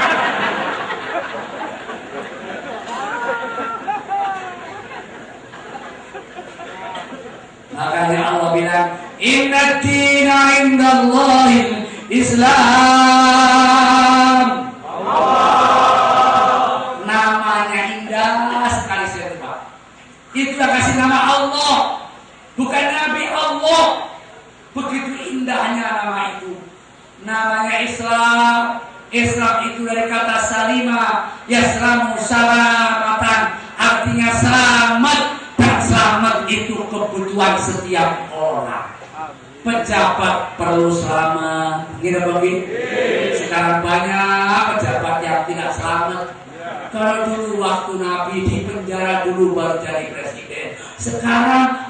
Makanya Allah bilang inna dina indallahil Islam. Namanya indah sekali saya Pak. Itu yang kasih nama Allah, bukan Nabi Allah. Begitu indahnya nama itu. Namanya Islam. Islam itu dari kata salima, yaslamu salamatan, artinya selamat, dan selamat itu kebutuhan setiap orang. Pejabat perlu selamat, gitu bagi. Sekarang banyak pejabat yang tidak selamat. Kalau dulu waktu Nabi di penjara dulu baru jadi presiden, sekarang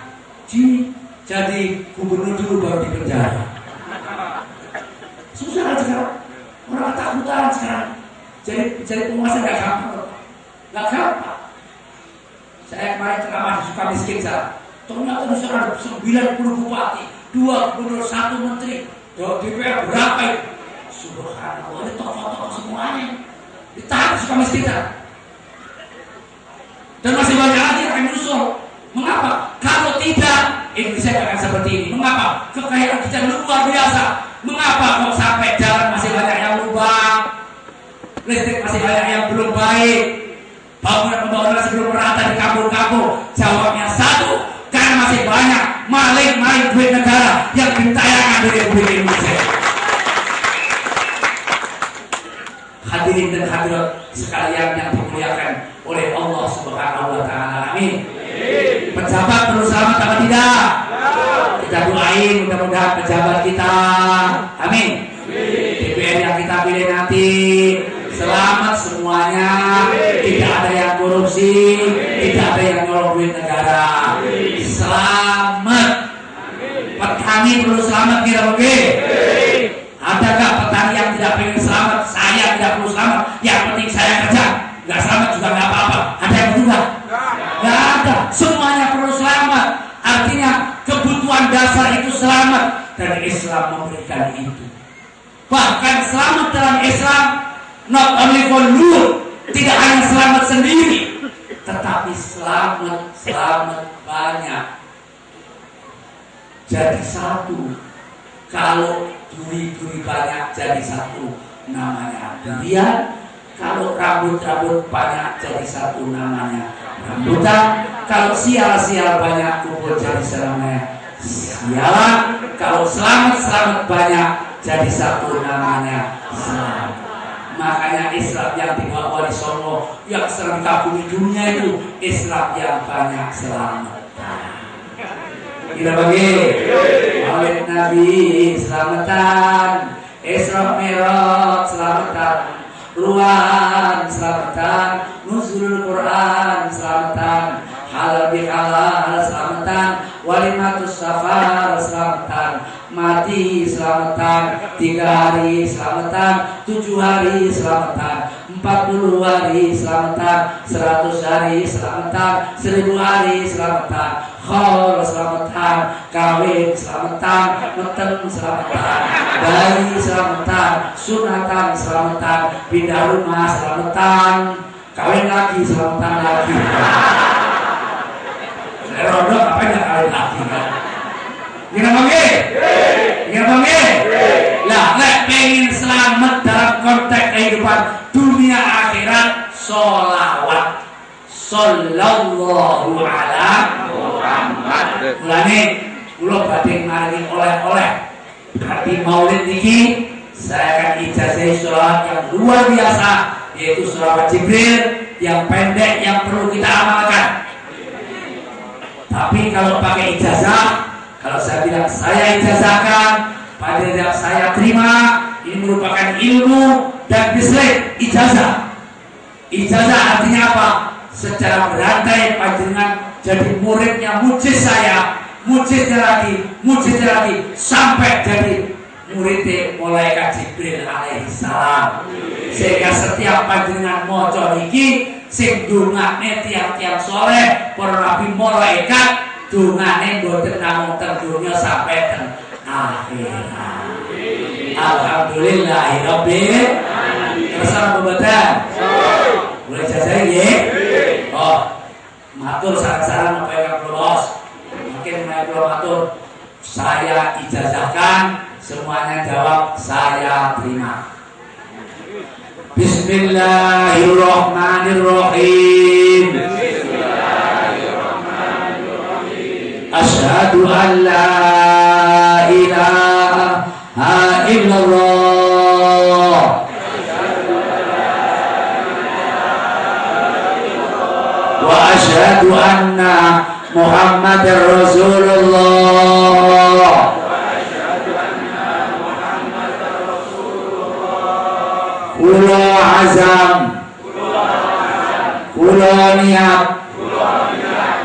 jadi gubernur dulu baru di penjara. Susah sekarang. Orang ketakutan sekarang. Jadi penguasa nggak gampang, nggak gampang. Saya kemarin ceramah di Sukamiskin saya. Ternyata di sana ada 90 bupati, 2 gubernur, 1 menteri. DPR berapa itu? Subhanallah, ini tokoh-tokoh semuanya. Ditahan di Sukamiskin saya. Dan masih banyak lagi yang akan nyusul. Mengapa? Kalau tidak, Indonesia akan seperti ini. Mengapa? Kekayaan kita luar biasa. Mengapa kok sampai jalan masih banyak yang lubang, listrik masih banyak yang belum baik, bangunan-bangunan masih belum merata di kampung-kampung? Jawabnya satu, karena masih banyak maling-maling duit negara yang ditayangkan dari Republik Indonesia. Hadirin dan hadirat sekalian yang dimuliakan oleh Allah Subhanahu wa Ta'ala. Amin. Pejabat perlu selamat apa tidak? Kita doain mudah-mudahan pejabat kita, amin. DPR yang kita pilih nanti selamat semuanya, tidak ada yang korupsi, tidak ada yang nyolong duit negara. Selamat. Petani perlu selamat, kira-kira. Adakah petani yang tidak pengen selamat? Saya tidak perlu selamat, yang penting saya kerja. Nggak selamat juga nggak apa-apa. Ada yang betul nggak? Nggak ada. Semuanya perlu selamat. Artinya kebutuhan dasar itu selamat, dan Islam memberikan itu. Bahkan selamat dalam Islam not only for you, tidak hanya selamat sendiri, tetapi selamat banyak. Jadi satu. Kalau duri-duri banyak jadi satu, namanya durian. Kalau rambut-rambut banyak jadi satu, namanya rambutan. Kalau sial-sial banyak kumpul jadi namanya sialan. Kalau selamat banyak jadi satu, namanya selamat. Makanya Islam yang dibawa di Solo, yang sering dikagumi dunia itu Islam yang banyak selamat. Kita bagi Maulid Nabi selamatan, Isra Mi'raj selamatan, Ruan selamatan, Nuzulul Quran selamatan, halal bihalal selamatan, Walimatus Safar selamatan, mati selamatan, 3 hari selamatan, 7 hari selamatan, 40 hari selamatan, 100 hari selamatan, 1000 hari selamatan, khol selamatan, kawin selamatan, meten selamatan, bayi selamatan, sunatan selamatan, pindah rumah selamatan, kawin lagi selamatan lagi. Saya rodok apa yang kawin lagi kan? Gimana bangge? Gimana bangge? Lah, nek pengen selamat dalam konteks kehidupan dunia akhirat, sholawat. Sallallahu ala Muhammad. Mulane kula badhe maringi oleh-oleh di Maulid niki, saya akan ijazahi sholawat yang luar biasa, yaitu sholawat Jibril yang pendek yang perlu kita amalkan. Tapi kalau pakai ijazah, kalau saya bilang saya ijazahkan, pada yang saya terima, ini merupakan ilmu dan bisrik ijazah. Ijazah artinya apa? Secara berantai panjenengan jadi muridnya mujiz saya, mujiznya lagi, sampai jadi muridnya malaikat Jibril alaihissalam. Sehingga setiap panjenengan maca iki sing dungane tiang-tiang soleh, para nabi malaikat dungane mboten namung teng dunya sampai teng akhirat. Alhamdulillahirabbil alamin. Bersama bebadan. Boleh jajah nggih? Oh, matur saran-saran apa yang lolos. Mungkin saya belum matur saya ijazahkan, semuanya jawab saya terima. Bismillahirrahmanirrahim. Asyhadu an la ilaha illallah wa asyhadu anna Muhammadar Rasulullah. Kula azam, kula niat,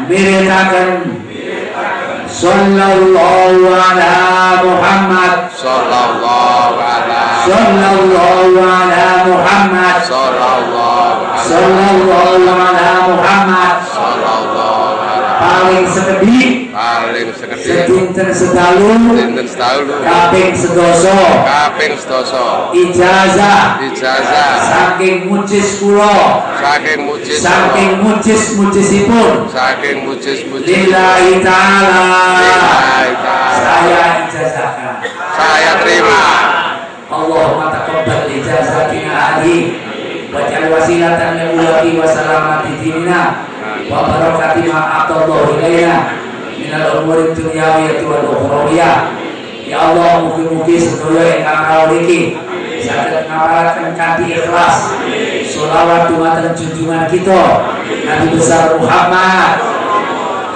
miritaken sallallahu ala Muhammad, sallallahu ala Muhammad, sallallahu ala Muhammad, paling sekedhik sedinten sedalu kaping sedoso ijazah saking mujiz kula saking mujiz-mujizipun lillahi ta'ala saya ijazahkan, saya terima. Allahumma taqabbal ijazatina hadhihi waj'al wasilatan li ulati wa salamati dinina wa barakati ma atallahu ilaina minal umuri dunyawiyati wal ukhrawiyah. Ya Allah, mugi-mugi sedaya ingkang rawuh iki saged ngapalaken kanthi ikhlas sholawat dumateng junjungan kita Nabi besar Muhammad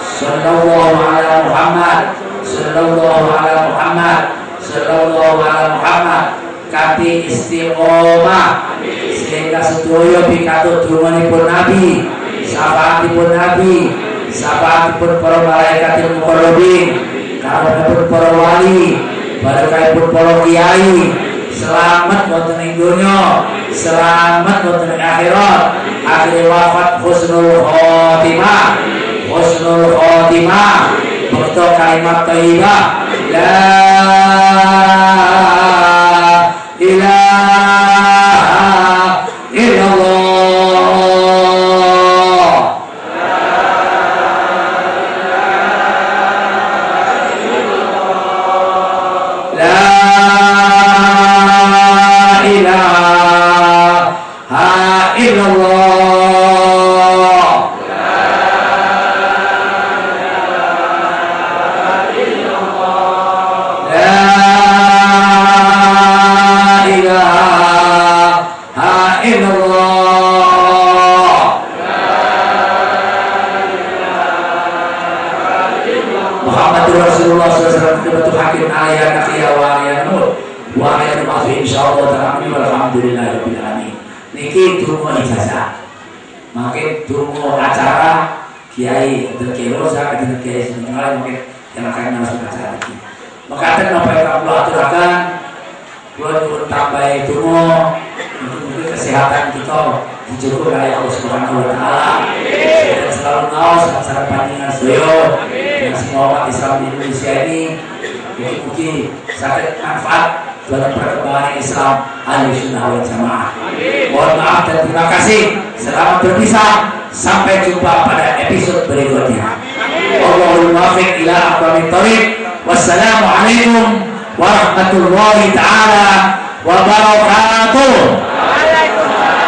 sallallahu ala Muhammad, sallallahu ala Muhammad, sallallahu ala Muhammad, kanthi istiqomah sehingga sedaya pikatut dunganipun Nabi, syafaatipun Nabi, syafaatipun para malaikatil muqarrabin, karunia para wali, barokahipun para kiai, selamat wonten ing donya, selamat wonten ing akhirat, akhir wafat husnul khotimah, husnul khotimah, bekto kalimat thayyibah, la ilaha illallah. La ilaha illallah. La ilaha illallah. Muhammadur Rasulullah sallallahu alaihi wasallam hakim ayat nafiya wa ayat nur wa ayat mafi insyaallah ta'ala walhamdulillahirabbil alamin. Niki donga ijazah. Mungkin donga acara kiai Derkelo sakit kiai sebenarnya mungkin yang akan masuk acara ini. Makaten napa yang kula aturaken, kula nyuwun tambahi donga mugi kesehatan kita dijaga oleh Allah Subhanahu wa taala. Dan selalu ngaos acara panjenengan sedaya yang semua umat Islam di Indonesia ini mugi-mugi saged manfaat dalam perkembangan Islam Ahlussunnah wal Jamaah. Mohon maaf dan terima kasih. Selamat berpisah. Sampai jumpa pada episode berikutnya. Allahul muwaffiq ila aqwamit thoriq. Wassalamualaikum warahmatullahi taala wabarakatuh.